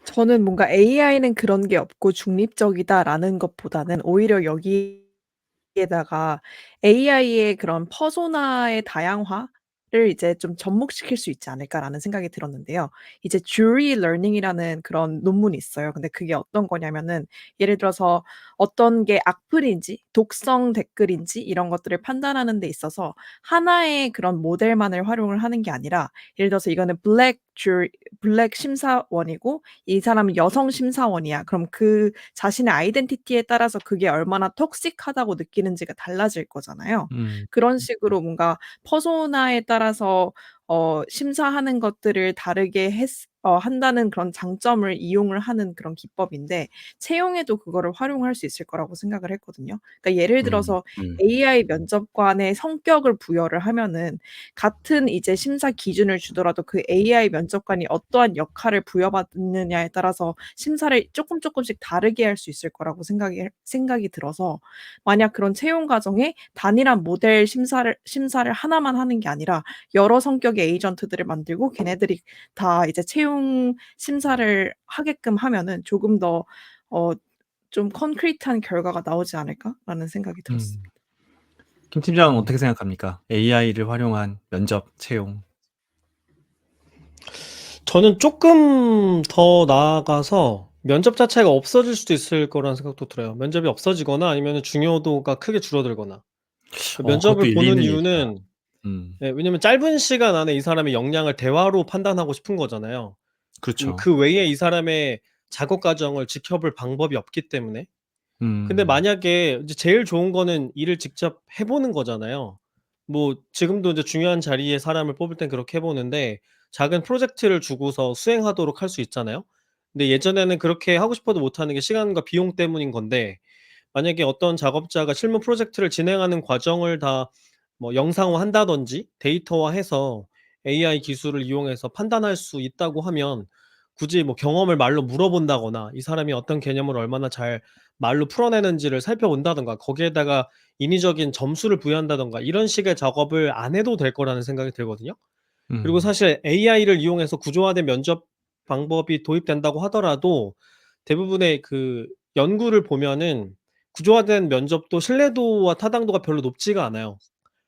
저는 뭔가 'AI는 그런 게 없고 중립적이다.'라는 것보다는 오히려 여기에다가 AI의 그런 퍼소나의 다양화를 이제 좀 접목시킬 수 있지 않을까라는 생각이 들었는데요. 이제 Jury Learning이라는 그런 논문이 있어요. 근데 그게 어떤 거냐면은 예를 들어서 어떤 게 악플인지 독성 댓글인지 이런 것들을 판단하는 데 있어서 하나의 그런 모델만을 활용을 하는 게 아니라 예를 들어서 이거는 블랙 심사원이고 이 사람은 여성 심사원이야. 그럼 그 자신의 아이덴티티에 따라서 그게 얼마나 톡식하다고 느끼는지가 달라질 거잖아요. 그런 식으로 뭔가 퍼소나에 따라서 심사하는 것들을 다르게 한다는 그런 장점을 이용을 하는 그런 기법인데 채용에도 그거를 활용할 수 있을 거라고 생각을 했거든요. 그러니까 예를 들어서 AI 면접관의 성격을 부여를 하면은 같은 이제 심사 기준을 주더라도 그 AI 면접관이 어떠한 역할을 부여받느냐에 따라서 심사를 쪼끔씩 다르게 할 수 있을 거라고 생각이 들어서 만약 그런 채용 과정에 단일한 모델 심사를 하나만 하는 게 아니라 여러 성격의 에이전트들을 만들고 걔네들이 다 이제 채용 심사를 하게끔 하면은 조금 더 좀 '콘크리트한 결과가 나오지 않을까?'라는 생각이 들었습니다. 김 팀장은 어떻게 생각합니까? AI를 활용한 면접 채용. 저는 쪼끔 더 나아가서 면접 자체가 없어질 수도 있을 거라는 생각도 들어요. 면접이 없어지거나 아니면은 중요도가 크게 줄어들거나. 그것도 면접을 일리 보는 있는 얘기다. 이유는 왜냐면 짧은 시간 안에 이 사람의 역량을 대화로 판단하고 싶은 거잖아요. 그렇죠. 그 외에 이 사람의 작업 과정을 지켜볼 방법이 없기 때문에. 근데 만약에 이제 제일 좋은 거는 일을 직접 해 보는 거잖아요. 뭐 지금도 이제 중요한 자리에 사람을 뽑을 땐 그렇게 해 보는데 작은 프로젝트를 주고서 수행하도록 할 수 있잖아요. 근데 예전에는 그렇게 하고 싶어도 못 하는 게 시간과 비용 때문인 건데 만약에 어떤 작업자가 실무 프로젝트를 진행하는 과정을 다 뭐 영상화한다든지 데이터화해서 AI 기술을 이용해서 판단할 수 있다고 하면 굳이 뭐 경험을 말로 물어본다거나 이 사람이 어떤 개념을 얼마나 잘 말로 풀어내는지를 살펴본다든가 거기에다가 인위적인 점수를 부여한다든가 이런 식의 작업을 안 해도 될 거라는 생각이 들거든요. 그리고 사실 AI를 이용해서 구조화된 면접 방법이 도입된다고 하더라도 대부분의 그 연구를 보면은 구조화된 면접도 신뢰도와 타당도가 별로 높지가 않아요.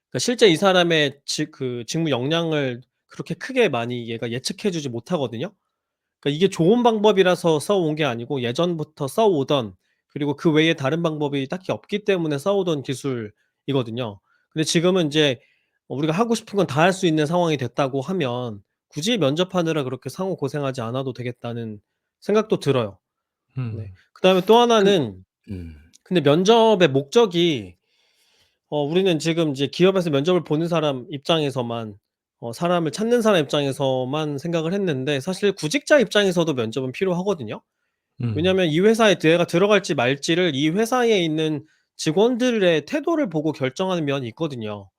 그러니까 실제 이 사람의 직무 역량을 그렇게 크게 많이 얘가 예측해 주지 못하거든요. 그러니까 이게 좋은 방법이라서 써온 게 아니고 예전부터 써오던 그리고 그 외에 다른 방법이 딱히 없기 때문에 써오던 기술이거든요. 근데 지금은 인제 우리가 하고 싶은 건 다 할 수 있는 상황이 됐다고 하면 굳이 면접하느라 그렇게 상호 고생하지 않아도 되겠다는 생각도 들어요. 네. 그다음에 또 근 하나는 근데 면접의 목적이 우리는 지금 이제 기업에서 면접을 보는 사람 입장에서만 사람을 찾는 사람 입장에서만 생각을 했는데 사실 구직자 입장에서도 면접은 필요하거든요. 음. 왜냐하면 이 회사에 내가 들어갈지 말지를 이 회사에 있는 직원들의 태도를 보고 결정하는 면이 있거든요.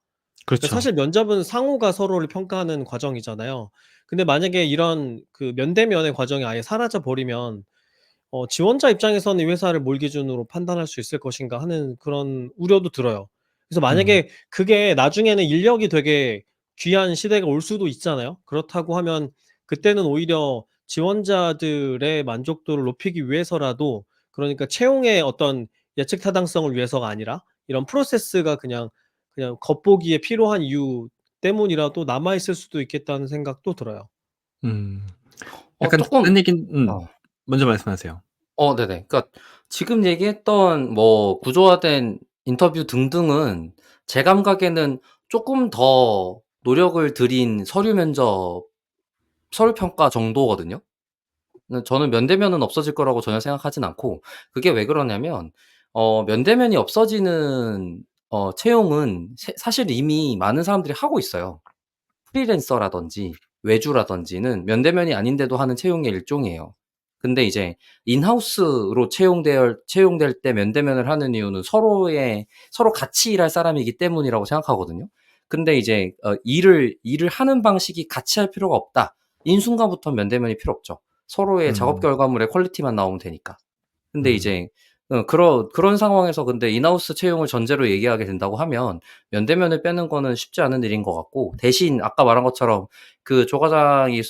그러니까 그렇죠. 사실 면접은 상호가 서로를 평가하는 과정이잖아요. 근데 만약에 이런 그 면대면의 과정이 아예 사라져 버리면 지원자 입장에서는 이 회사를 뭘 기준으로 판단할 수 있을 것인가 하는 그런 우려도 들어요. 그래서 음. 만약에 그게 나중에는 인력이 되게 귀한 시대가 올 수도 있잖아요. 그렇다고 하면 그때는 오히려 지원자들의 만족도를 높이기 위해서라도, 그러니까 채용의 어떤 예측 타당성을 위해서가 아니라 이런 프로세스가 그냥 겉보기에 필요한 이유 때문이라도 남아 있을 수도 있겠다는 생각도 들어요. 음. 약간 쪼끔 딴 얘긴 어. 먼저 말씀하세요. 네네. 그러니까 지금 얘기했던 뭐 구조화된 인터뷰 등등은 제 감각에는 쪼끔 더 노력을 들인 서류 면접, 서류 평가 정도거든요. 저는 면대면은 없어질 거라고 전혀 생각하진 않고, 그게 왜 그러냐면 면대면이 없어지는 채용은 사실 이미 많은 사람들이 하고 있어요. 프리랜서라든지 외주라든지는 면대면이 아닌데도 하는 채용의 일종이에요. 근데 이제 인하우스로 채용될 때 면대면을 하는 이유는 서로 같이 일할 사람이기 때문이라고 생각하거든요. 근데 이제 일을 하는 방식이 같이 할 필요가 없다, 인 순간부터 면대면이 필요 없죠. 서로의 작업 음. 결과물의 퀄리티만 나오면 되니까. 근데 음. 이제 그런 상황에서 근데 인하우스 채용을 전제로 얘기하게 된다고 하면 면대면을 빼는 거는 쉽지 않은 일인 것 같고, 대신 아까 말한 것처럼 그 조 과장이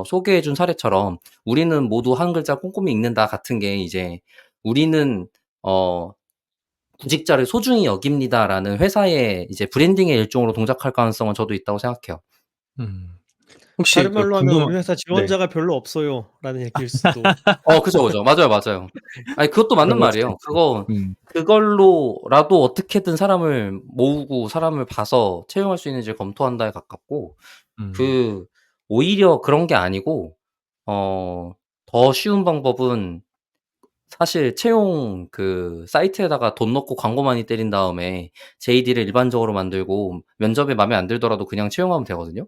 소개해 준 사례처럼 "우리는 모두 한 글자 꼼꼼히 읽는다." 같은 게 이제 "우리는 어 구직자를 소중히 여깁니다."라는 회사의 이제 브랜딩의 일종으로 동작할 가능성은 저도 있다고 생각해요. 음. 혹시 다른 말로 하면 궁금한 "우리 회사 네. 지원자가 별로 없어요."라는 얘기일 수도. 그죠, 그죠. 맞아요, 맞아요. 아니 그것도 맞는 그런 걸 수도 말이에요. 있죠. 음. 그걸로라도 어떻게든 사람을 모으고 사람을 봐서 채용할 수 있는지를 검토한다에 가깝고, 음. 그 오히려 그런 게 아니고 더 쉬운 방법은 사실 채용 그 사이트에다가 돈 넣고 광고 많이 때린 다음에 JD를 일반적으로 만들고 면접에 마음에 안 들더라도 그냥 채용하면 되거든요.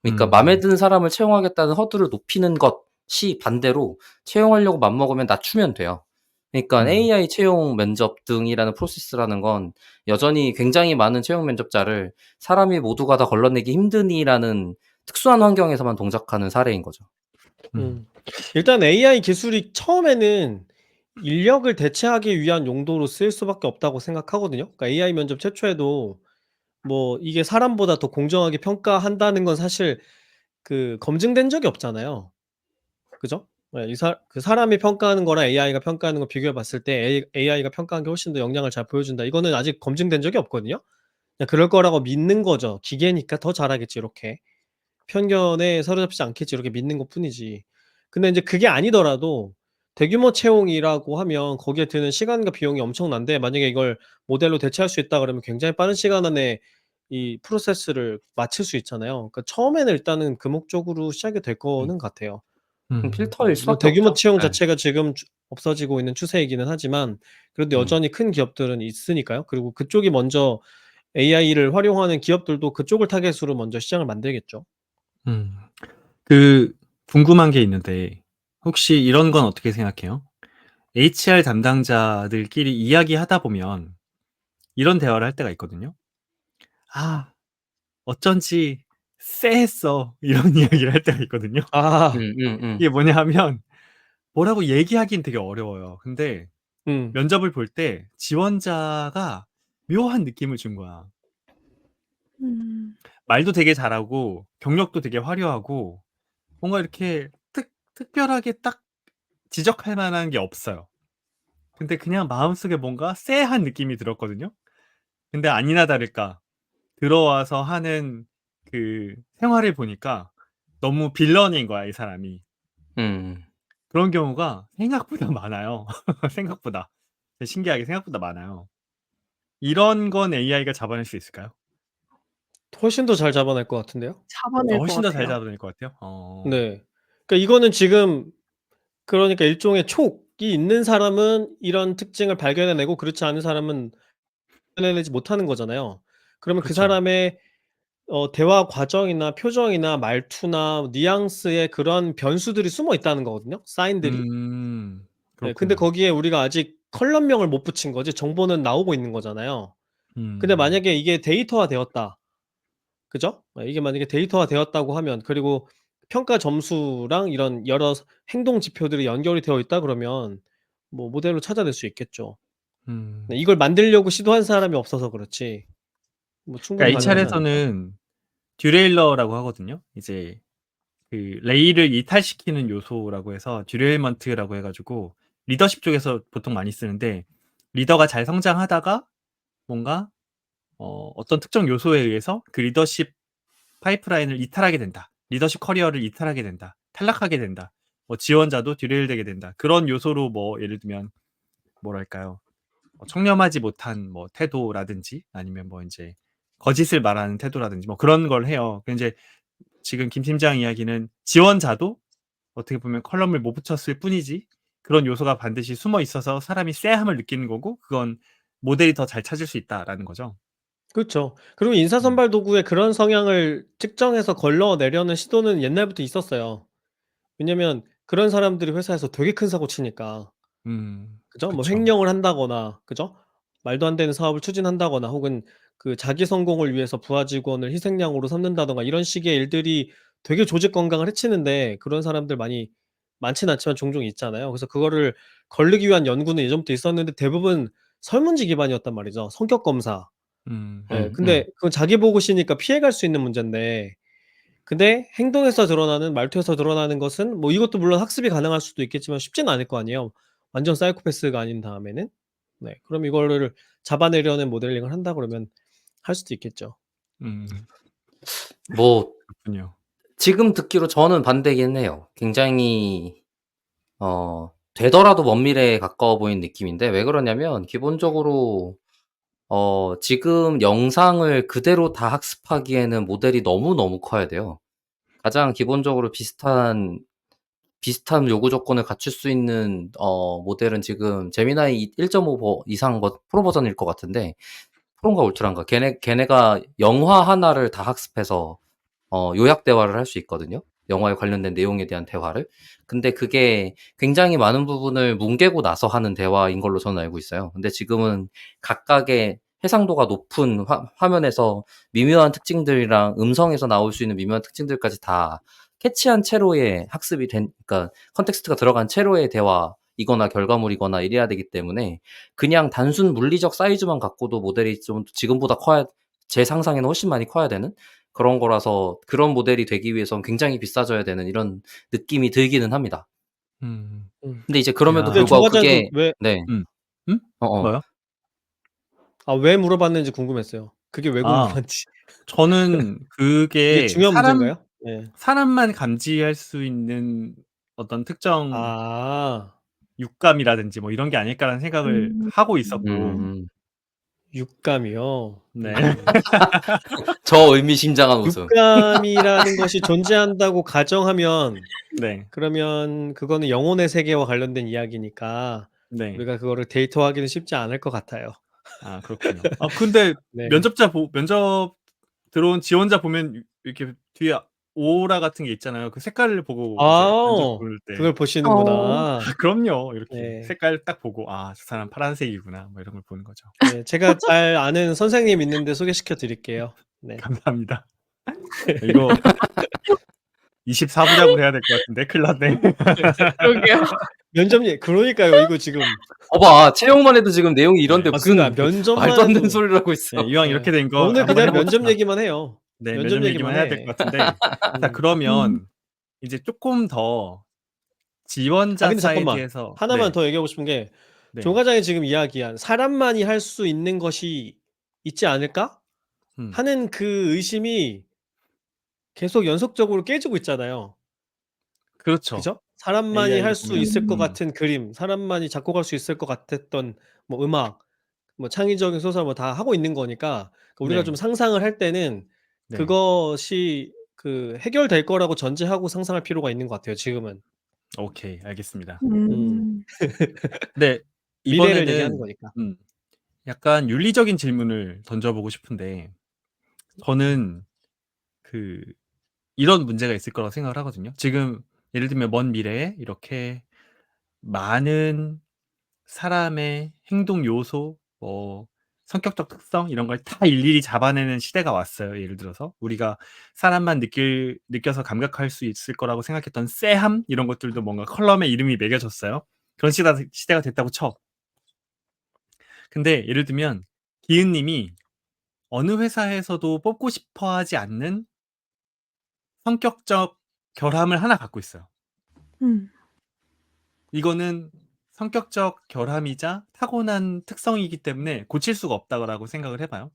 그러니까 마음에 음. 드는 사람을 채용하겠다는 허들을 높이는 것이 반대로 채용하려고 맘먹으면 낮추면 돼요. 그러니까 음. AI 채용 면접 등이라는 프로세스라는 건 여전히 굉장히 많은 채용 면접자를 사람이 모두가 다 걸러내기 힘드니라는 특수한 환경에서만 동작하는 사례인 거죠. 음. 음. 일단 AI 기술이 처음에는 인력을 대체하기 위한 용도로 쓰일 수밖에 없다고 생각하거든요. 그러니까 AI 면접 최초에도 뭐 이게 사람보다 더 공정하게 평가한다는 건 사실 검증된 적이 없잖아요. 그죠? 예, 사람이 평가하는 거랑 AI가 평가하는 거 비교해 봤을 때 AI가 평가한 게 훨씬 더 역량을 잘 보여준다, 이거는 아직 검증된 적이 없거든요. 그냥 그럴 거라고 믿는 거죠. '기계니까 더 잘하겠지.' 이렇게. '편견에 사로잡히지 않겠지.' 이렇게 믿는 것뿐이지. 근데 인제 그게 아니더라도 대규모 채용이라고 하면 거기에 드는 시간과 비용이 엄청난데, 만약에 이걸 모델로 대체할 수 있다 그러면 굉장히 빠른 시간 안에 이 프로세스를 마칠 수 있잖아요. 그러니까 처음에는 일단은 그 목적으로 시작이 될 음. 거는 같아요. 음. 필터일 물론 수밖에 대규모 없죠. 채용 예. 자체가 지금 없어지고 있는 추세이기는 하지만 그래도 음. 여전히 큰 기업들은 있으니까요. 그리고 그쪽이 먼저 AI를 활용하는 기업들도 그쪽을 타깃으로 먼저 시장을 만들겠죠. 음. 그 궁금한 게 있는데 혹시 이런 건 어떻게 생각해요? HR 담당자들끼리 이야기하다 보면 이런 대화를 할 때가 있거든요. "아 어쩐지 쎄했어." 이런 이야기를 할 때가 있거든요. 아. 음음음. 이게 뭐냐 하면 뭐라고 얘기하긴 되게 어려워요. 근데 음. 면접을 볼 때 지원자가 묘한 느낌을 준 거야. 음. 말도 되게 잘하고 경력도 되게 화려하고 뭔가 이렇게 특별하게 딱 지적할 만한 게 없어요. 근데 그냥 마음속에 뭔가 쎄한 느낌이 들었거든요. 근데 아니나 다를까 들어와서 하는 그 생활을 보니까 너무 빌런인 거야, 이 사람이. 음. 그런 경우가 생각보다 많아요. 생각보다. 신기하게 생각보다 많아요. 이런 건 AI가 잡아낼 수 있을까요? 훨씬 더 잘 잡아낼 것 같은데요. 잡아낼 것 훨씬 더 잘 같아요. 잡아낼 것 같아요? 네. 그러니까 이거는 지금, 그러니까 일종의 촉이 있는 사람은 이런 특징을 발견해 내고 그렇지 않은 사람은 발견해내지 못하는 거잖아요. 그러면 그 그렇죠. 사람의 대화 과정이나 표정이나 말투나 뉘앙스에 그런 변수들이 숨어 있다는 거거든요, 사인들이. 네, 근데 그렇군요. 거기에 우리가 아직 컬럼명을 못 붙인 거지 정보는 나오고 있는 거잖아요. 근데 음. 만약에 이게 데이터화 되었다. 그죠? 이게 만약에 데이터화 되었다고 하면 그리고 평가 점수랑 이런 여러 행동 지표들이 연결이 되어 있다 그러면 뭐 모델로 찾아낼 수 있겠죠. 네, 음. 이걸 만들려고 시도한 사람이 없어서 그렇지 뭐 충분히 그러니까 가능하지 않을까? HR에서는 듀레일러라고 하거든요. 이제 그 레이를 이탈시키는 요소라고 해서 듀레일먼트라고 해 가지고 리더십 쪽에서 보통 많이 쓰는데 리더가 잘 성장하다가 뭔가 어떤 특정 요소에 의해서 그 리더십 파이프라인을 이탈하게 된다. 리더십 커리어를 이탈하게 된다. 탈락하게 된다. 뭐 지원자도 듀레일되게 된다. 그런 요소로 뭐 예를 들면 뭐랄까요? 청렴하지 못한 뭐 태도라든지 아니면 뭐 인제 거짓을 말하는 태도라든지 뭐 그런 걸 해요. 그 인제 지금 김 팀장 이야기는 지원자도 어떻게 보면 컬럼을 못 붙였을 뿐이지 그런 요소가 반드시 숨어 있어서 사람이 쎄함을 느끼는 거고 그건 모델이 더 잘 찾을 수 있다라는 거죠. 그렇죠. 그리고 인사 음. 선발 도구에 그런 성향을 측정해서 걸러내려는 시도는 옛날부터 있었어요. 왜냐면 그런 사람들이 회사에서 되게 큰 사고 치니까. 그죠? 뭐 그쵸. 횡령을 한다거나 그죠? 말도 안 되는 사업을 추진한다거나 혹은 그 자기 성공을 위해서 부하 직원을 희생양으로 삼는다든가 이런 식의 일들이 되게 조직 건강을 해치는데 그런 사람들 많진 않지만 종종 있잖아요. 그래서 그거를 걸르기 위한 연구는 예전부터 있었는데 대부분 설문지 기반이었단 말이죠. 성격 검사. 음. 예. 근데 그건 자기 보고시니까 피해갈 수 있는 문제인데 근데 행동에서 드러나는 말투에서 드러나는 것은 뭐 이것도 물론 학습이 가능할 수도 있겠지만 쉽지는 않을 거 아니에요. 완전 사이코패스가 아닌 다음에는. 네. 그럼 이거를 잡아내려는 모델링을 한다 그러면 할 수도 있겠죠. 음. 뭐 그렇군요. 지금 듣기로 저는 반대긴 해요. 굉장히 되더라도 먼 미래에 가까워 보이는 느낌인데 왜 그러냐면 기본적으로 지금 영상을 그대로 다 학습하기에는 모델이 너무너무 커야 돼요. 가장 기본적으로 비슷한 요구 조건을 갖출 수 있는 모델은 지금 제미나이 1.5 이상 프로 버전일 것 같은데 프로인가 울트라인가 걔네가 영화 하나를 다 학습해서 요약 대화를 할 수 있거든요. 영화에 관련된 내용에 대한 대화를. 근데 그게 굉장히 많은 부분을 뭉개고 나서 하는 대화인 걸로 저는 알고 있어요. 근데 지금은 각각의 해상도가 높은 화면에서 미묘한 특징들이랑 음성에서 나올 수 있는 미묘한 특징들까지 다 캐치한 채로의 학습이 그러니까 컨텍스트가 들어간 채로의 대화이거나 결과물이거나 이래야 되기 때문에 그냥 단순 물리적 사이즈만 갖고도 모델이 좀 지금보다 제 상상에는 훨씬 많이 커야 되는 그런 거라서 그런 모델이 되기 위해선 굉장히 비싸져야 되는 이런 느낌이 들기는 합니다. 음. 음. 근데 이제 그럼에도 야. 근데 조 불구하고 과장은 그게 왜 네. 음. 뭐요? 왜 물어봤는지 궁금했어요. 그게 왜 아. 궁금한지. 저는 이게 그게 중요한 문제인가요? 네. 사람만 감지할 수 있는 어떤 특정 아. 육감이라든지 뭐 이런 게 아닐까라는 생각을 음. 하고 있었고 음. 육감이요? 네. 저 의미심장한 웃음. 육감이라는 것이 존재한다고 가정하면 네. 그러면 그거는 영혼의 세계와 관련된 이야기니까 네. 우리가 그거를 데이터화하기는 쉽지 않을 것 같아요. 아 그렇군요. 근데 네. 면접 들어온 지원자 보면 이렇게 뒤에 오라 같은 게 있잖아요. 그 색깔을 보고 이제 면접 아. 볼 때 그걸 보시는구나. 그럼요. 이렇게 네. 색깔 딱 보고 '아 저 사람 파란색이구나.' 뭐 이런 걸 보는 거죠. 네. 제가 잘 아는 선생님 있는데 소개시켜 드릴게요. 네. 감사합니다. 이거 24 부작으로 해야 될 것 같은데 큰일 났네. 그러게요. 그러니까요. 이거 지금 봐봐. 채용만 해도 지금 내용이 이런데 네. 그러니까 무슨 면접만 말도 안 되는 해도 소리를 하고 있어. 네. 이왕 네. 이렇게 된 거 오늘 한번 해 그대로 면접 봅시다. 얘기만 해요. 네. 면접 면접 얘기만 얘기만 해야 될 것 해. 같은데 자 음. 그러면 이제 쪼끔 더 지원자 근데 잠깐만. 사이드에서 하나만 네. 더 얘기하고 싶은 게 조 네. 과장이 지금 이야기한 '사람만이 할 수 있는 것이 있지 않을까?' 음. 하는 그 의심이 계속 연속적으로 깨지고 있잖아요. 그렇죠. 그죠? 사람만이 할 AI를 수 보면 있을 것 같은 그림, 사람만이 작곡할 수 있을 것 같았던 뭐 음악, 뭐 창의적인 소설 뭐 다 하고 있는 거니까 우리가 좀 네. 상상을 할 때는 네. 그것이 그 해결될 거라고 전제하고 상상할 필요가 있는 것 같아요 지금은. 오케이. 알겠습니다. 음. 음. 네. 미래를 얘기하는 이번에는 거니까. 약간 윤리적인 질문을 던져 보고 싶은데 저는 이런 문제가 있을 거라고 생각을 하거든요. 지금 예를 들면 먼 미래에 이렇게 많은 사람의 행동 요소, 뭐 성격적 특성 이런 걸 다 일일이 잡아내는 시대가 왔어요. 예를 들어서 우리가 사람만 느껴서 감각할 수 있을 거라고 생각했던 쎄함 이런 것들도 뭔가 컬럼에 이름이 매겨졌어요. 그런 시대가 됐다고 쳐. 근데 예를 들면 기은님이 어느 회사에서도 뽑고 싶어 하지 않는 성격적 결함을 하나 갖고 있어요. 음. 이거는 성격적 결함이자 타고난 특성이기 때문에 고칠 수가 없다고 생각을 해봐요.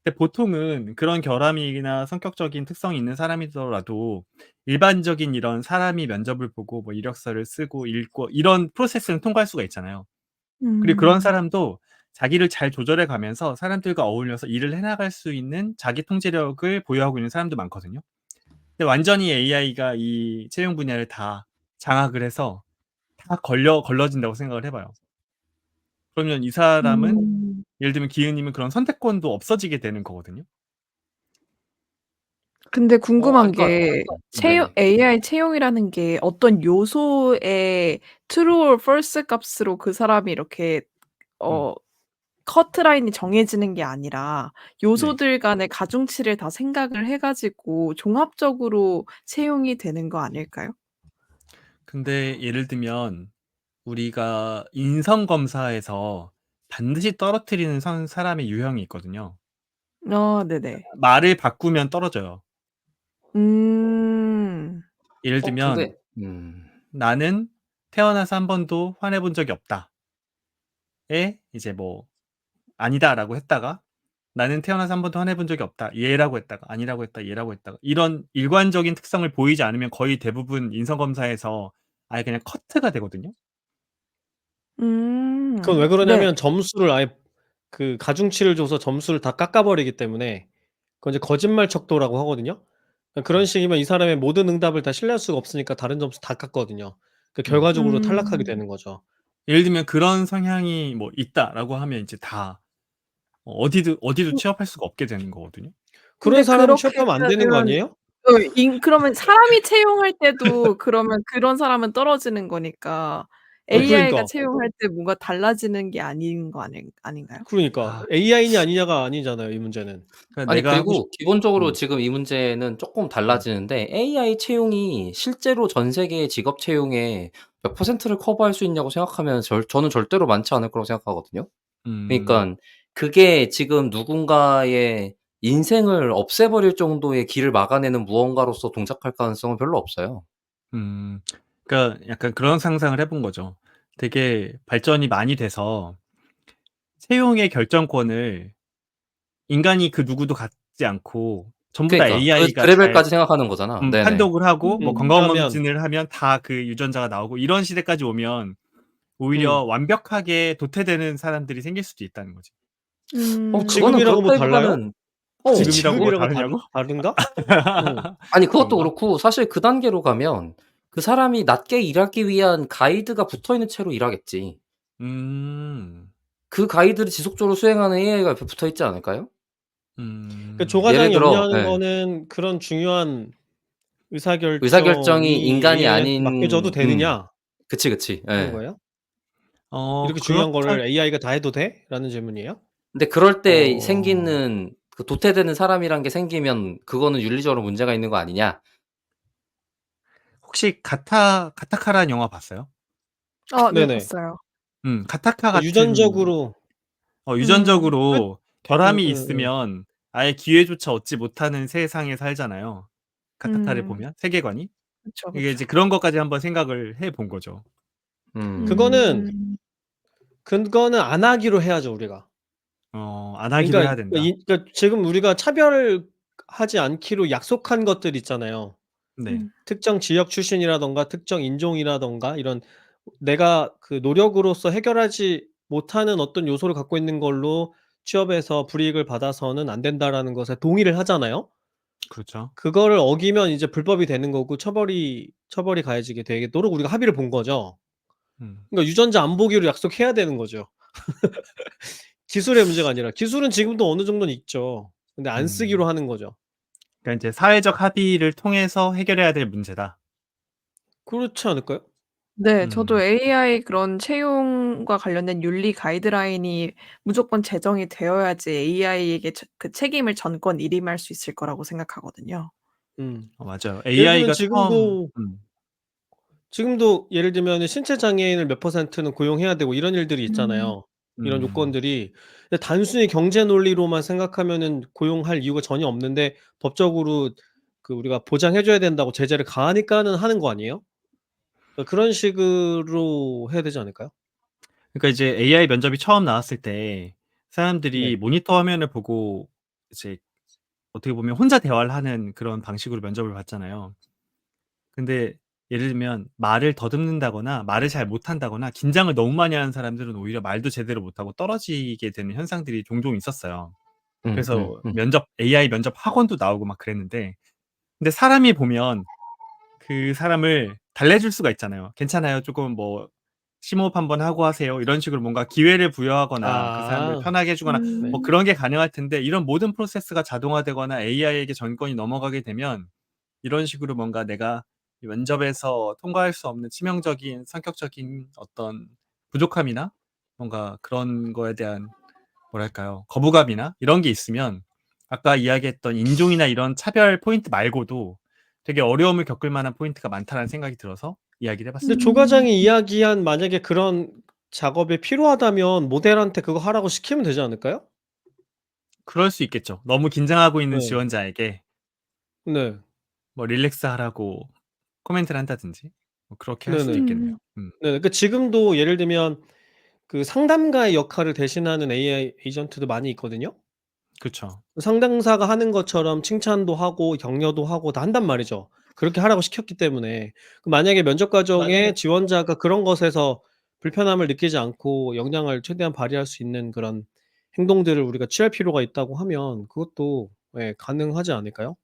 근데 보통은 그런 결함이나 성격적인 특성이 있는 사람이더라도 일반적인 이런 사람이 면접을 보고 뭐 이력서를 쓰고 읽고 이런 프로세스는 통과할 수가 있잖아요. 그리고 그런 사람도 자기를 잘 조절해 가면서 사람들과 어울려서 일을 해나갈 수 있는 자기 통제력을 보유하고 있는 사람도 많거든요. 근데 완전히 AI가 이 채용 분야를 다 장악을 해서 다 걸러진다고 생각을 해봐요. 그러면 이 사람은 음. 예를 들면 기은님은 그런 선택권도 없어지게 되는 거거든요. 근데 궁금한 그러니까 게 네네. AI 채용이라는 게 어떤 요소의 true or false 값으로 그 사람이 이렇게 음. 커트라인이 정해지는 게 아니라 네. 요소들 간의 가중치를 다 생각을 해 가지고 종합적으로 채용이 되는 거 아닐까요? 근데 예를 들면 우리가 인성 검사에서 반드시 떨어뜨리는 사람의 유형이 있거든요. 네네. 말을 바꾸면 떨어져요. 음. 예를 들면 근데 나는 태어나서 한 번도 화내 본 적이 없다에 이제 뭐 아니다라고 했다가 나는 태어나서 한 번도 화내 본 적이 없다. 예라고 했다가 아니라고 했다. 예라고 했다가 이런 일관적인 특성을 보이지 않으면 거의 대부분 인성 검사에서 아예 그냥 커트가 되거든요. 그건 왜 네. 그러냐면 점수를 아예 그 가중치를 줘서 점수를 다 깎아 버리기 때문에 그건 이제 거짓말 척도라고 하거든요. 그런 식이면 이 사람의 모든 응답을 다 신뢰할 수가 없으니까 다른 점수 다 깎거든요. 결과적으로 탈락하게 음. 되는 거죠. 예를 들면 그런 성향이 뭐 있다라고 하면 이제 다 어디도 음 취업할 수가 없게 되는 거거든요. 그런 근데 사람은 그렇게 취업하면 안 되는 거 되면 아니에요? 그러면 사람이 채용할 때도 그러면 그런 사람은 떨어지는 거니까 AI가 그러니까. 채용할 때 뭔가 달라지는 게 아닌 거 아닌가요? 그러니까. 아 AI냐 아니냐가 아니잖아요, 이 문제는. 그러니까 아니 내가 하고 그리고 기본적으로 음. 지금 이 문제는 쪼끔 음. 달라지는데 AI 채용이 실제로 전 세계의 직업 채용의 몇 %를 커버할 수 있냐고 생각하면 저는 절대로 많지 않을 거라고 생각하거든요. 음. 그러니깐 그게 지금 누군가의 인생을 없애버릴 정도의 길을 막아내는 무언가로서 동작할 가능성은 별로 없어요. 그러니까 약간 그런 상상을 해본 거죠. 되게 발전이 많이 돼서 채용의 결정권을 인간이 그 누구도 갖지 않고 전부 다 그러니까 그 AI가 잘 레벨까지 생각하는 거잖아. 네네. 판독을 하고 뭐 그러면 건강검진을 하면 다 그 유전자가 나오고 이런 시대까지 오면 오히려 음. 완벽하게 도태되는 사람들이 생길 수도 있다는 거지. 그거는 지금이라고 뭐 달라요? 그렇다기보다는 굳이 지금이라고 뭐 지금이라고 다르냐고? 다른가? 어. 아니 그것도 그런가? 그렇고 사실 그 단계로 가면 그 사람이 낮게 일하기 위한 가이드가 붙어있는 채로 일하겠지. 음. 그 가이드를 지속적으로 수행하는 AI가 옆에 붙어 있지 않을까요? 조 예를 과장이 들어 염려하는 예. 거는 그런 중요한 의사결정이 의사결정이 인간이 AI한테 맡겨줘도 아닌 되느냐 그치. 하는 예. 거예요? 이렇게 중요한 그렇다 거를 AI가 다 해도 돼? 라는 질문이에요? 근데 그럴 때 어 생기는 그 도태되는 사람이란 게 생기면 그거는 윤리적으로 문제가 있는 거 아니냐? 혹시 가타카라는 영화 봤어요? 네 네네. 봤어요. 가타카 같은 유전적으로 음. 끝 유전적으로 결함이 응응응. 있으면 아예 기회조차 얻지 못하는 세상에 살잖아요. 가타카를 음. 보면 세계관이. 그쵸, 이게 이제 그쵸. 그런 것까지 한번 생각을 해본 거죠. 그거는 음. 그거는 안 하기로 해야죠, 우리가. 안 하기로 그러니까 해야 된다. 지금 우리가 차별하지 않기로 약속한 것들 있잖아요. 네. 음. 특정 지역 출신이라든가 특정 인종이라든가 이런 내가 그 노력으로서 해결하지 못하는 어떤 요소를 갖고 있는 걸로 취업에서 불이익을 받아서는 안 된다라는 것에 동의를 하잖아요. 그렇죠. 그거를 어기면 이제 불법이 되는 거고 처벌이 가해지게 되도록 우리가 합의를 본 거죠. 음. 그러니까 유전자 안 보기로 약속해야 되는 거죠. 기술의 문제가 아니라 기술은 지금도 어느 정도는 있죠. 근데 안 쓰기로 음. 하는 거죠. 그러니까 이제 사회적 합의를 통해서 해결해야 될 문제다. 그렇지 않을까요? 네. 저도 음. AI 그런 채용과 관련된 윤리 가이드라인이 무조건 제정이 되어야지 AI에게 그 책임을 전권 일임할 수 있을 거라고 생각하거든요. 음. 맞아요. 예를 들면 AI가 처음 지금도 예를 들면은 신체 장애인을 몇 %는 고용해야 되고 이런 일들이 음. 있잖아요. 이런 요건들이. 근데 단순히 경제 논리로만 생각하면은 고용할 이유가 전혀 없는데 법적으로 그 우리가 보장해 줘야 된다고 제재를 가하니까는 하는 거 아니에요? 그런 식으로 해야 되지 않을까요? 그러니까 이제 AI 면접이 처음 나왔을 때 사람들이 네. 모니터 화면을 보고 이제 어떻게 보면 혼자 대화를 하는 그런 방식으로 면접을 봤잖아요. 근데 예를 들면 말을 더듬는다거나 말을 잘 못한다거나 긴장을 너무 많이 하는 사람들은 오히려 말도 제대로 못하고 떨어지게 되는 현상들이 종종 있었어요. 그래서 AI 면접 학원도 나오고 막 그랬는데, 근데 사람이 보면 그 사람을 달래줄 수가 있잖아요. "괜찮아요. 조금 뭐 심호흡 한번 하고 하세요." 이런 식으로 뭔가 기회를 부여하거나 그 사람을 아. 편하게 해 주거나 네. 뭐 그런 게 가능할 텐데, 이런 모든 프로세스가 자동화되거나 AI에게 전권이 넘어가게 되면 이런 식으로 뭔가 내가 이 면접에서 통과할 수 없는 치명적인 성격적인 어떤 부족함이나 뭔가 그런 거에 대한 뭐랄까요? 거부감이나 이런 게 있으면 아까 이야기했던 인종이나 이런 차별 포인트 말고도 되게 어려움을 겪을 만한 포인트가 많다는 생각이 들어서 이야기를 해 근데 봤습니다. 조 음. 과장이 이야기한 만약에 그런 작업이 필요하다면 모델한테 그거 하라고 시키면 되지 않을까요? 그럴 수 있겠죠. 너무 긴장하고 있는 네. 지원자에게 네. 뭐 릴렉스 하라고 코멘트를 한다든지 뭐 그렇게 할 수도 네네. 있겠네요. 음. 네. 그러니까 지금도 예를 들면 그 상담가의 역할을 대신하는 AI 에이전트도 많이 있거든요. 그쵸. 상담사가 하는 것처럼 칭찬도 하고 격려도 하고 다 한단 말이죠. 그렇게 하라고 시켰기 때문에. 만약에 면접 과정에 지원자가 그런 것에서 불편함을 느끼지 않고 역량을 최대한 발휘할 수 있는 그런 행동들을 우리가 취할 필요가 있다고 하면 그것도 예 가능하지 않을까요?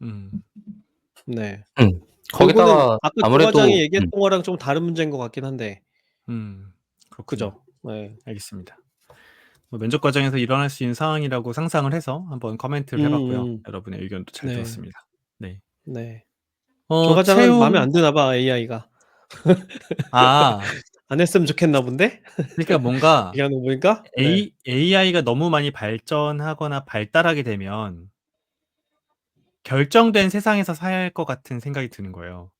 음. 네. 요거는 거기다가 아까 조 과장이 아무래도 얘기했던 거랑 좀 다른 문제인 것 같긴 한데. 그렇군요. 그죠? 네. 알겠습니다. 뭐 면접 과정에서 일어날 수 있는 상황이라고 상상을 해서 한번 코멘트를 해 봤고요. 여러분의 의견도 잘 네. 들었습니다. 네. 네. 조 과장은 마음에 채용 안 드나 봐 AI가. 아 안 했으면 좋겠나 본데? 그러니까 뭔가 얘기하는 거 보니까? 네. AI가 너무 많이 발전하거나 발달하게 되면 결정된 세상에서 살 것 같은 생각이 드는 거예요.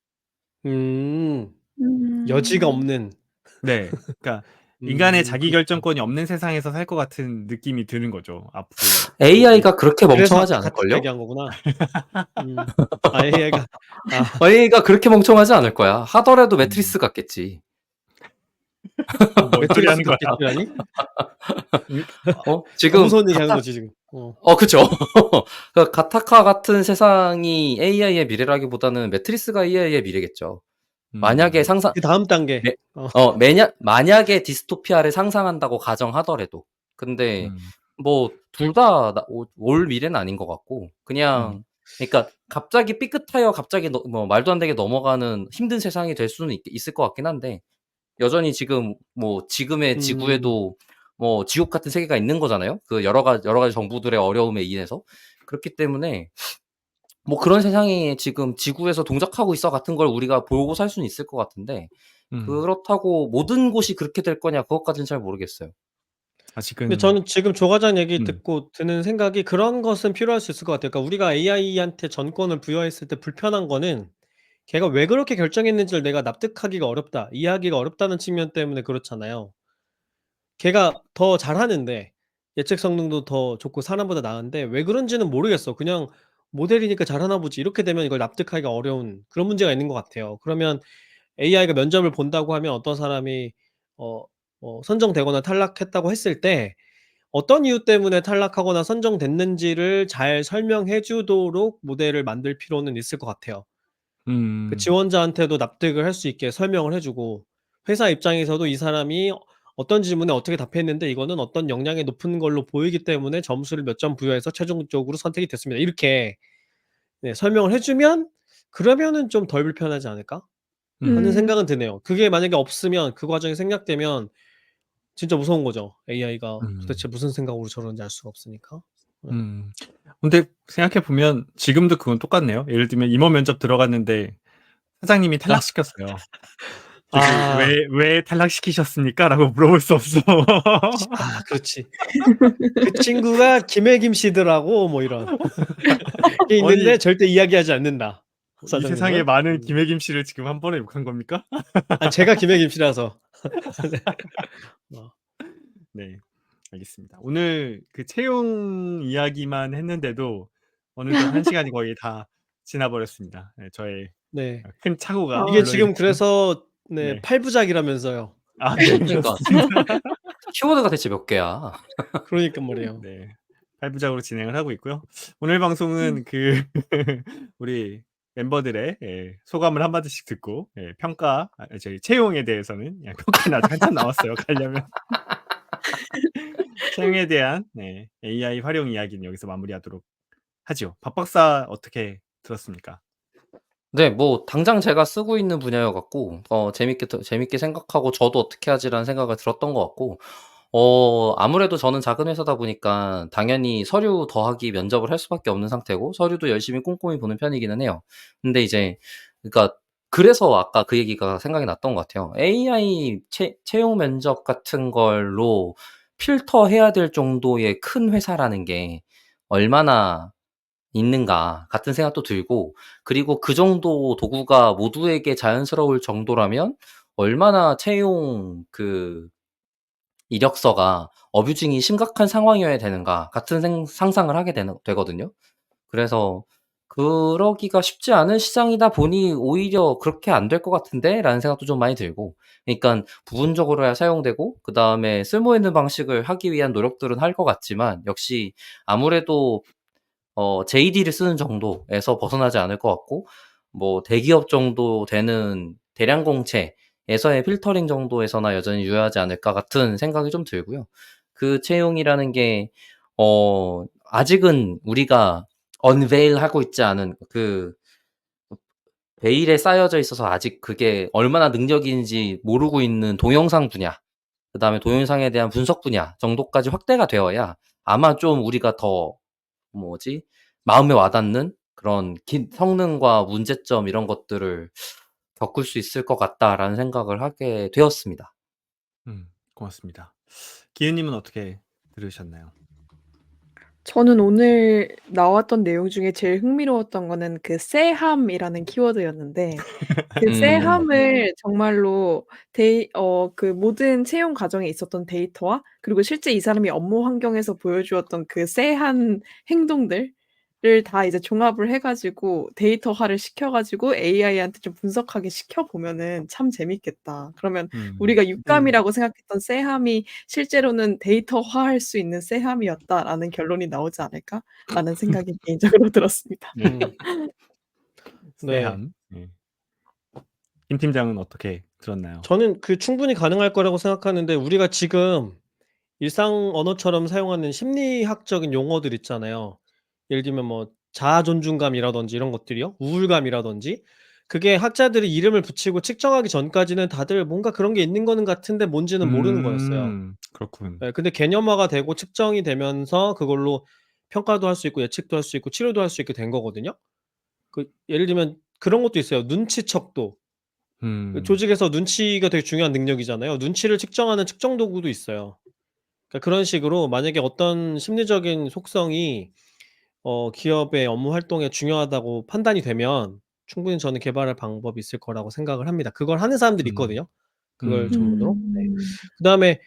음. 여지가 음. 없는. 네. 그러니까 인간의 자기 그렇죠. 결정권이 없는 세상에서 살 것 같은 느낌이 드는 거죠, 앞으로. AI가 그렇게 그래서 멍청하지 아까 가타카 않을걸요? 얘기한 거구나. 음. 아 AI가 아 AI가 그렇게 멍청하지 않을 거야. 하더라도 음. 매트리스 같겠지. 뭔 소리 매트리스 하는 거야. 같겠지라니? 음 더 지금 무서운 얘기하는 가타 거지 지금. 그쵸. 그러니까 가타카 같은 세상이 AI의 미래라기보다는 매트리스가 AI의 미래겠죠. 만약에 상상 그다음 단계. 매 만약에 디스토피아를 상상한다고 가정하더라도. 근데 음. 뭐 둘 다 올 미래는 아닌 것 같고 음. 그냥 그러니까 갑자기 삐끗하여 갑자기 뭐 말도 안 되게 넘어가는 힘든 세상이 될 수는 있을 것 같긴 한데, 여전히 지금 뭐 지금의 음. 지구에도 뭐 지옥 같은 세계가 있는 거잖아요. 그 여러 가지 정부들의 어려움에 인해서. 그렇기 때문에 뭐 그런 세상이 지금 지구에서 동작하고 있어 같은 걸 우리가 보고 살 수는 있을 것 같은데, 음. 그렇다고 모든 곳이 그렇게 될 거냐 그것까지는 잘 모르겠어요. 근데 아직은 저는 지금 조 과장 얘기 음. 듣고 드는 생각이 그런 것은 필요할 수 있을 것 같아요. 그러니까 우리가 AI한테 전권을 부여했을 때 불편한 거는 걔가 왜 그렇게 결정했는지를 내가 납득하기가 어렵다, 이해하기가 어렵다는 측면 때문에 그렇잖아요. 걔가 더 잘하는데 예측 성능도 더 좋고 사람보다 나은데 왜 그런지는 모르겠어. 그냥 '모델이니까 잘하나 보지.' 이렇게 되면 이걸 납득하기가 어려운 그런 문제가 있는 것 같아요. 그러면 AI가 면접을 본다고 하면 어떤 사람이 어 선정되거나 탈락했다고 했을 때 어떤 이유 때문에 탈락하거나 선정됐는지를 잘 설명해 주도록 모델을 만들 필요는 있을 것 같아요. 그 음. 지원자한테도 납득을 할 수 있게 설명을 해 주고 회사 입장에서도 이 사람이 어떤 질문에 어떻게 답했는데 이거는 어떤 역량이 높은 걸로 보이기 때문에 점수를 몇 점 부여해서 최종적으로 선택이 됐습니다. 이렇게 네 설명을 해 주면 그러면은 좀 덜 불편하지 않을까 하는 음. 음. 생각은 드네요. 그게 만약에 없으면 그 과정이 생략되면 진짜 무서운 거죠. AI가 음. 도대체 무슨 생각으로 저러는지 알 수가 없으니까. 네. 음. 근데 생각해 보면 지금도 그건 똑같네요. 예를 들면 임원 면접 들어갔는데 사장님이 탈락시켰어요. 근데 그 아. "왜 탈락시키셨습니까?"라고 물어볼 수 없어. 그렇지. 그 친구가 김해김 씨더라고 뭐 이런 게 아니 있는데 절대 이야기하지 않는다, 이 세상에 사장님은. 많은 김혜김 씨를 지금 한 번에 욕한 겁니까? 아 제가 김해김 씨라서. 네. 네. 알겠습니다. 오늘 그 채용 이야기만 했는데도 어느덧 1 시간이 거의 다 지나 버렸습니다. 네 저의 네. 큰 착오가 이게 아. 지금 불러일으킨 그래서 네 네. 8 부작이라면서요. 아 네 그러니까 그렇습니다. 키워드가 대체 몇 개야? 그러니깐 말이에요. 네. 8 부작으로 진행을 하고 있고요. 오늘 방송은 그 우리 멤버들의 예 소감을 한 마디씩 듣고 예 평가 저희 채용에 대해서는 예 평가는 아직 한참 남았어요 가려면. 채용에 대한 네 AI 활용 이야기는 여기서 마무리하도록 하죠. 박 박사 어떻게 들었습니까? 네. 뭐 당장 제가 쓰고 있는 분야여 갖고 재밌게 생각하고 '저도 어떻게 하지.'라는 생각을 들었던 것 같고 아무래도 저는 작은 회사다 보니까 당연히 서류 더하기 면접을 할 수밖에 없는 상태고 서류도 열심히 꼼꼼히 보는 편이기는 해요. 근데 이제 그러니까 그래서 아까 그 얘기가 생각이 났던 것 같아요. AI 채용 면접 같은 걸로 필터해야 될 정도의 큰 회사라는 게 얼마나 있는가 같은 생각도 들고 그리고 그 정도 도구가 모두에게 자연스러울 정도라면 얼마나 채용 이력서가 어뷰징이 심각한 상황이어야 되는가 같은 상상을 하게 되거든요. 그래서 '그러기가 쉽지 않은 시장이다 보니 오히려 그렇게 안 될 것 같은데?'라는 생각도 좀 많이 들고 그러니깐 부분적으로야 사용되고 그다음에 쓸모 있는 방식을 하기 위한 노력들은 할 것 같지만 역시 아무래도 JD를 쓰는 정도에서 벗어나지 않을 것 같고 뭐 대기업 정도 되는 대량 공채에서의 필터링 정도에서나 여전히 유효하지 않을까 같은 생각이 좀 들고요. 그 채용이라는 게 아직은 우리가 unveil 하고 있지 않은 베일에 쌓여져 있어서 아직 그게 얼마나 능력인지 모르고 있는 동영상 분야, 그다음에 동영상에 대한 분석 분야 정도까지 확대가 되어야 아마 좀 우리가 더 마음에 와닿는 그런 성능과 문제점 이런 것들을 겪을 수 있을 것 같다라는 생각을 하게 되었습니다. 고맙습니다. 기은 님은 어떻게 들으셨나요? 저는 오늘 나왔던 내용 중에 제일 흥미로웠던 거는 그 쎄함이라는 키워드였는데 그 쎄함을 정말로 그 모든 채용 과정에 있었던 데이터와 그리고 실제 이 사람이 업무 환경에서 보여주었던 그 쎄한 행동들을 다 이제 종합을 해 가지고 데이터화를 시켜 가지고 AI한테 좀 분석하게 시켜 보면은 참 재밌겠다. 그러면 우리가 음. 육감이라고 생각했던 쎄함이 실제로는 데이터화할 수 있는 쎄함이었다라는 결론이 나오지 않을까라는 생각이 개인적으로 들었습니다. 네. 음. 네. 쎄함. 네. 김 팀장은 어떻게 들었나요? 저는 충분히 가능할 거라고 생각하는데 우리가 지금 일상 언어처럼 사용하는 심리학적인 용어들 있잖아요. 예를 들면 뭐 자아 존중감이라든지 이런 것들이요. 우울감이라든지. 그게 학자들이 이름을 붙이고 측정하기 전까지는 다들 뭔가 그런 게 있는 거는 같은데 뭔지는 모르는 거였어요. 그렇군. 예 근데 개념화가 되고 측정이 되면서 그걸로 평가도 할 수 있고 예측도 할 수 있고 치료도 할 수 있게 된 거거든요. 예를 들면 그런 것도 있어요. 눈치척도. 음. 조직에서 눈치가 되게 중요한 능력이잖아요. 눈치를 측정하는 측정 도구도 있어요. 그러니까 그런 식으로 만약에 어떤 심리적인 속성이 기업의 업무 활동에 중요하다고 판단이 되면 충분히 저는 개발할 방법이 있을 거라고 생각을 합니다. 그걸 하는 사람들이 음. 있거든요, 그걸 음. 전문으로. 네. 음. 그다음에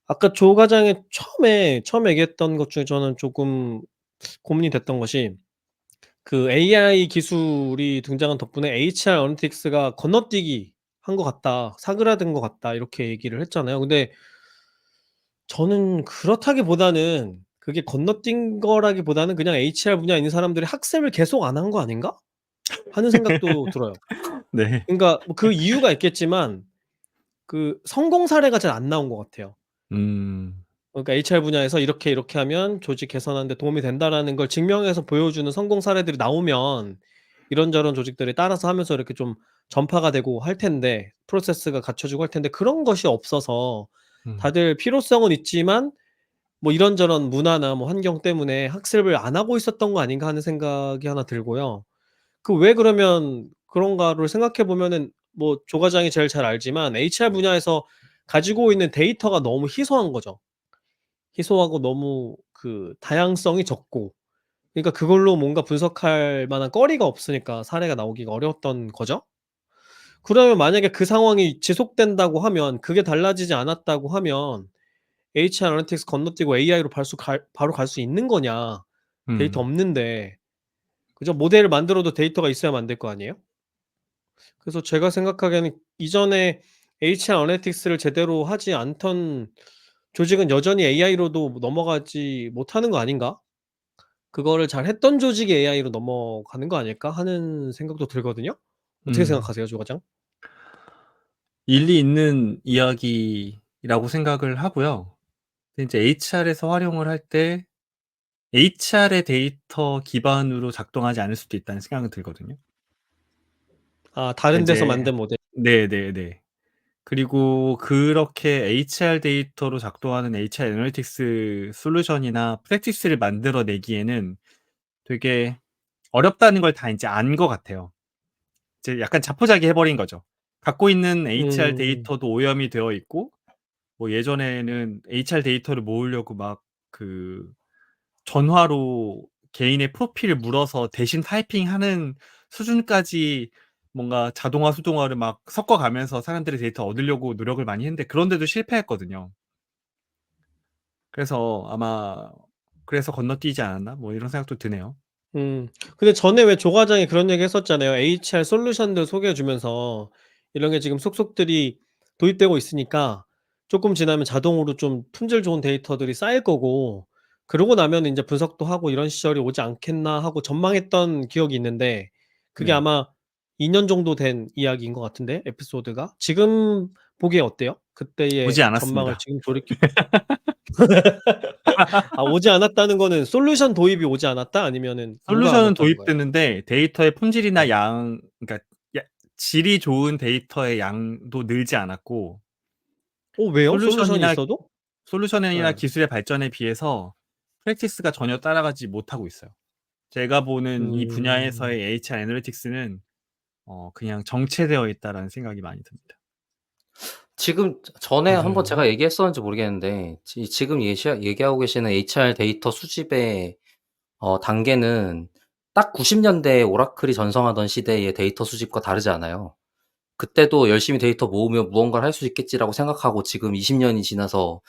아까 조 과장이 처음 얘기했던 것 중에 저는 조금 고민이 됐던 것이 그 "AI 기술이 등장한 덕분에 HR 어널리틱스가 건너뛰기 한 것 같다. 사그라든 것 같다." 이렇게 얘기를 했잖아요. 근데 저는 그렇다기보다는 그게 건너뛴 거라기보다는 그냥 'HR 분야에 있는 사람들이 학습을 계속 안 한 거 아닌가?' 하는 생각도 들어요. 네. 그러니까 뭐 그 이유가 있겠지만 그 성공 사례가 잘 안 나온 것 같아요. 음. 그러니까 HR 분야에서 "이렇게, 이렇게 하면 조직 개선하는 데 도움이 된다."라는 걸 증명해서 보여주는 성공 사례들이 나오면 이런저런 조직들이 따라서 하면서 이렇게 좀 전파가 되고 할 텐데 프로세스가 갖춰지고 할 텐데 그런 것이 없어서 음. 다들 필요성은 있지만 뭐 이런저런 문화나 뭐 환경 때문에 학습을 안 하고 있었던 거 아닌가 하는 생각이 하나 들고요. 그 왜 그러면 그런가를 생각해 보면은 뭐 조 과장이 제일 잘 알지만 HR 분야에서 가지고 있는 데이터가 너무 희소한 거죠. 희소하고 너무 그 다양성이 적고 그러니까 그걸로 뭔가 분석할 만한 거리가 없으니까 사례가 나오기가 어려웠던 거죠. 그러면 만약에 그 상황이 지속된다고 하면 그게 달라지지 않았다고 하면 HR 애널리틱스 건너뛰고 AI로 바로 갈 수 있는 거냐. 데이터 음. 없는데. 그죠? 모델을 만들어도 데이터가 있어야 만들 거 아니에요? 그래서 제가 생각하기에는 이전에 HR 애널리틱스를 제대로 하지 않던 조직은 여전히 AI로도 넘어가지 못하는 거 아닌가? 그거를 잘했던 조직이 AI로 넘어가는 거 아닐까 하는 생각도 들거든요. 어떻게 음. 생각하세요, 조 과장? 일리 있는 이야기라고 생각을 하고요. 근데 이제 HR에서 활용을 할 때 HR의 데이터 기반으로 작동하지 않을 수도 있다는 생각은 들거든요. 아 그러니까 다른 데서 이제 만든 모델. 네네네. 그리고 그렇게 HR 데이터로 작동하는 HR 애널리틱스 솔루션이나 프랙티스를 만들어 내기에는 되게 어렵다는 걸 다 인제 안 것 같아요. 이제 약간 자포자기해 버린 거죠. 갖고 있는 HR 음. 데이터도 오염이 되어 있고 뭐 예전에는 HR 데이터를 모으려고 막 그 전화로 개인의 프로필을 물어서 대신 타이핑하는 수준까지 뭔가 자동화, 수동화를 막 섞어 가면서 사람들의 데이터 얻으려고 노력을 많이 했는데 그런데도 실패했거든요. 그래서 아마 그래서 건너뛰지 않았나 뭐 이런 생각도 드네요. 근데 전에 왜 조 과장이 그런 얘기 했었잖아요. HR 솔루션들 소개해 주면서 이런 게 지금 속속들이 도입되고 있으니까 쪼끔 지나면 자동으로 좀 품질 좋은 데이터들이 쌓일 거고 그러고 나면은 인제 분석도 하고 이런 시절이 오지 않겠나 하고 전망했던 기억이 있는데 그게 네. 아마 2년 정도 된 이야기인 것 같은데 에피소드가. 지금 보기에 어때요? 그때의 오지 전망을 않았습니다. 지금 돌이켜 아 오지 않았다는 거는 솔루션 도입이 오지 않았다? 아니면은 뭐가 안 솔루션은 왔다는 거예요? 도입됐는데 데이터의 품질이나 네. 양 그러니까 야 질이 좋은 데이터의 양도 늘지 않았고 왜요? 솔루션이 솔루션이나 있어도? 솔루션이나 예. 기술의 발전에 비해서 프랙티스가 전혀 따라가지 못하고 있어요. 제가 보는 이 음. 분야에서의 HR 애널리틱스는 그냥 정체되어 있다라는 생각이 많이 듭니다. 지금 전에 한번 맞아요. 제가 얘기했었는지 모르겠는데 지금 얘기하고 계시는 HR 데이터 수집의 단계는 딱 90 년대에 오라클이 전성하던 시대의 데이터 수집과 다르지 않아요. 그때도 '열심히 데이터 모으면 무언가를 할 수 있겠지.'라고 생각하고 지금 20 년이 지나서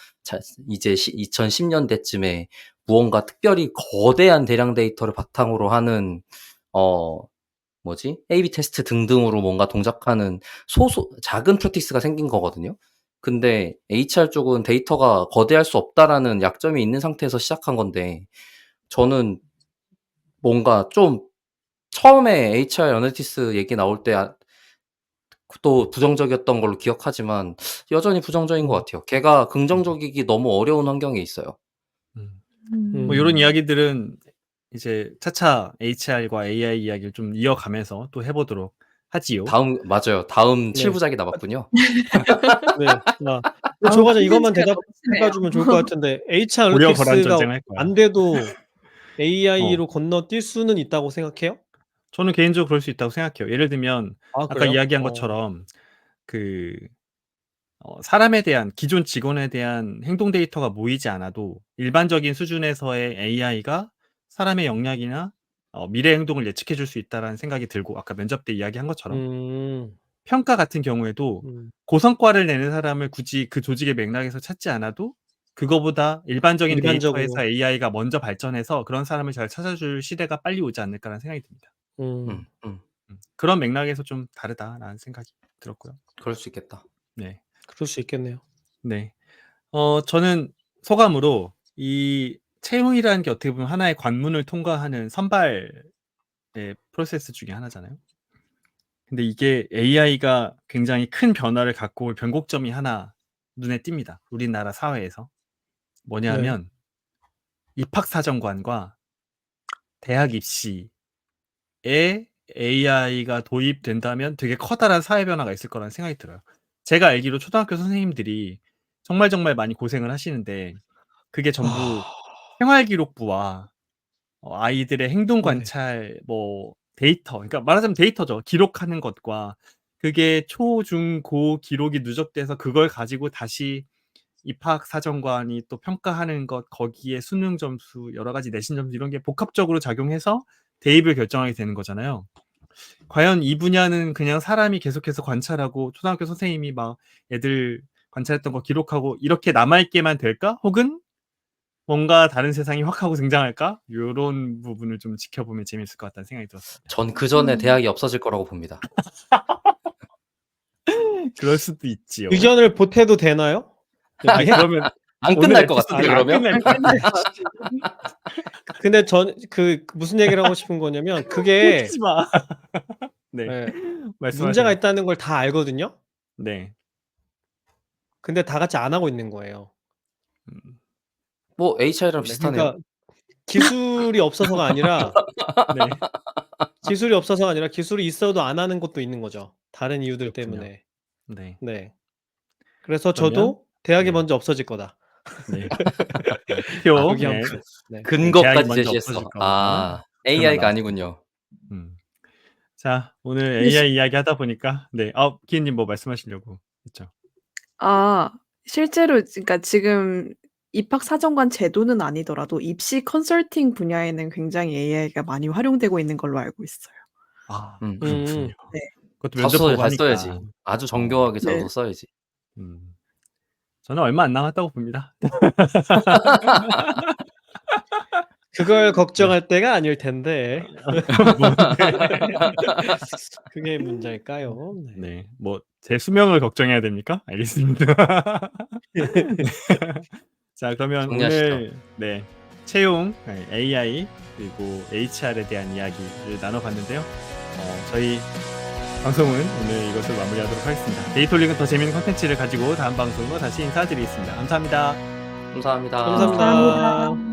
이제 2010 년대쯤에 무언가 특별히 거대한 대량 데이터를 바탕으로 하는 어 AB 테스트 등등으로 뭔가 동작하는 작은 프랙티스가 생긴 거거든요. 근데 HR 쪽은 데이터가 거대할 수 없다라는 약점이 있는 상태에서 시작한 건데 저는 뭔가 좀 처음에 HR 애널리티cs 얘기 나올 때 또 부정적이었던 걸로 기억하지만 여전히 부정적인 것 음. 같아요. 걔가 음. 긍정적이기 너무 어려운 환경에 있어요. 음. 뭐 요런 음. 이야기들은 이제 차차 HR과 AI 이야기를 좀 이어가면서 또 해 보도록 하지요. 맞아요. 다음 7 네. 부작이 남았군요. 네. 근데 조 아우 과장 이것만 콘텐츠가 대답해 넘치네요. 주면 좋을 것 같은데 HR 고려 거란 애널리틱스가 전쟁할 거야. 안 돼도 어. AI로 건너뛸 수는 있다고 생각해요? 저는 개인적으로 그럴 수 있다고 생각해요. 예를 들면 아 아까 그래요? 이야기한 것처럼 그 사람에 대한 기존 직원에 대한 행동 데이터가 모이지 않아도 일반적인 수준에서의 AI가 사람의 역량이나 미래 행동을 예측해 줄 수 있다라는 생각이 들고 아까 면접 때 이야기한 것처럼 음. 평가 같은 경우에도 음. 고성과를 내는 사람을 굳이 그 조직의 맥락에서 찾지 않아도 그거보다 일반적인 데이터에서 일반적으로. AI가 먼저 발전해서 그런 사람을 잘 찾아줄 시대가 빨리 오지 않을까라는 생각이 듭니다. 음. 그런 맥락에서 좀 다르다라는 생각이 들었고요. 그럴 수 있겠다. 네. 그럴 수 있겠네요. 네. 저는 소감으로 이 채용이라는 게 어떻게 보면 하나의 관문을 통과하는 선발의 프로세스 중에 하나잖아요. 근데 이게 AI가 굉장히 큰 변화를 갖고 올 변곡점이 하나 눈에 띕니다, 우리나라 사회에서. 뭐냐 네. 하면 입학사정관과 대학 입시에 AI가 도입된다면 되게 커다란 사회 변화가 있을 거라는 생각이 들어요. 제가 알기로 초등학교 선생님들이 정말 많이 고생을 하시는데 그게 전부 생활기록부와 아이들의 행동 네. 관찰 뭐 데이터, 그러니까 말하자면 데이터죠. 기록하는 것과 그게 초, 중, 고 기록이 누적돼서 그걸 가지고 다시 입학사정관이 또 평가하는 것, 거기에 수능 점수, 여러 가지 내신 점수 이런 게 복합적으로 작용해서 대입을 결정하게 되는 거잖아요. 과연 이 분야는 그냥 사람이 계속해서 관찰하고 초등학교 선생님이 막 애들 관찰했던 거 기록하고 이렇게 남아있게만 될까? 혹은 뭔가 다른 세상이 확 하고 등장할까? 요런 부분을 좀 지켜보면 재밌을 것 같다는 생각이 들었습니다. 전 그 전에 대학이 없어질 거라고 봅니다. 그럴 수도 있지요. 의견을 보태도 되나요? 아니, 여기에? 그러면 안 오늘 끝날 것 에피소드가 같은데 안 그러면? 끝날 것 같아. 근데 무슨 얘기를 하고 싶은 거냐면 그게 웃기지 마. 네. 예, 말씀하세요. 문제가 있다는 걸 다 알거든요. 네. 근데 다 같이 안 하고 있는 거예요. 뭐 HI랑 네, 비슷하네요. 그러니까 기술이 없어서가 아니라 네. 기술이 있어도 안 하는 것도 있는 거죠. 다른 이유들 그렇군요. 때문에. 네. 네. 그래서 그러면 저도 대학이 네. 먼저 없어질 거다. 네. 투표. 여기 네. 한번. 네. 대학이 근거까지 먼저 제시했어. 없어질 거다. 아, 그런 말 AI가 나왔어요. 아니군요. 자, 오늘 근데 AI 이야기 하다 보니까 네. 기인님 뭐 말씀하시려고 했죠? 실제로 그러니까 지금 입학사정관 제도는 아니더라도 입시 컨설팅 분야에는 굉장히 AI가 많이 활용되고 있는 걸로 알고 있어요. 그렇군요. 네. 그것도 면접 자소서에 보고 잘 하니까. 써야지. 아주 정교하게 네. 자소서 써야지. 저는 얼마 안 남았다고 봅니다. 그걸 걱정할 때가 아닐 텐데. 뭔데? 그게 문제일까요? 네. 네. 뭐 제 수명을 걱정해야 됩니까? 알겠습니다. 자, 그러면 정리하시죠. 오늘 네. 채용, AI 그리고 HR에 대한 이야기를 나눠봤는데요. 저희 방송은 오늘 이것을 마무리하도록 하겠습니다. 데이톨릭은 더 재미있는 콘텐츠를 가지고 다음 방송으로 다시 인사드리겠습니다. 감사합니다. 감사합니다. 감사합니다.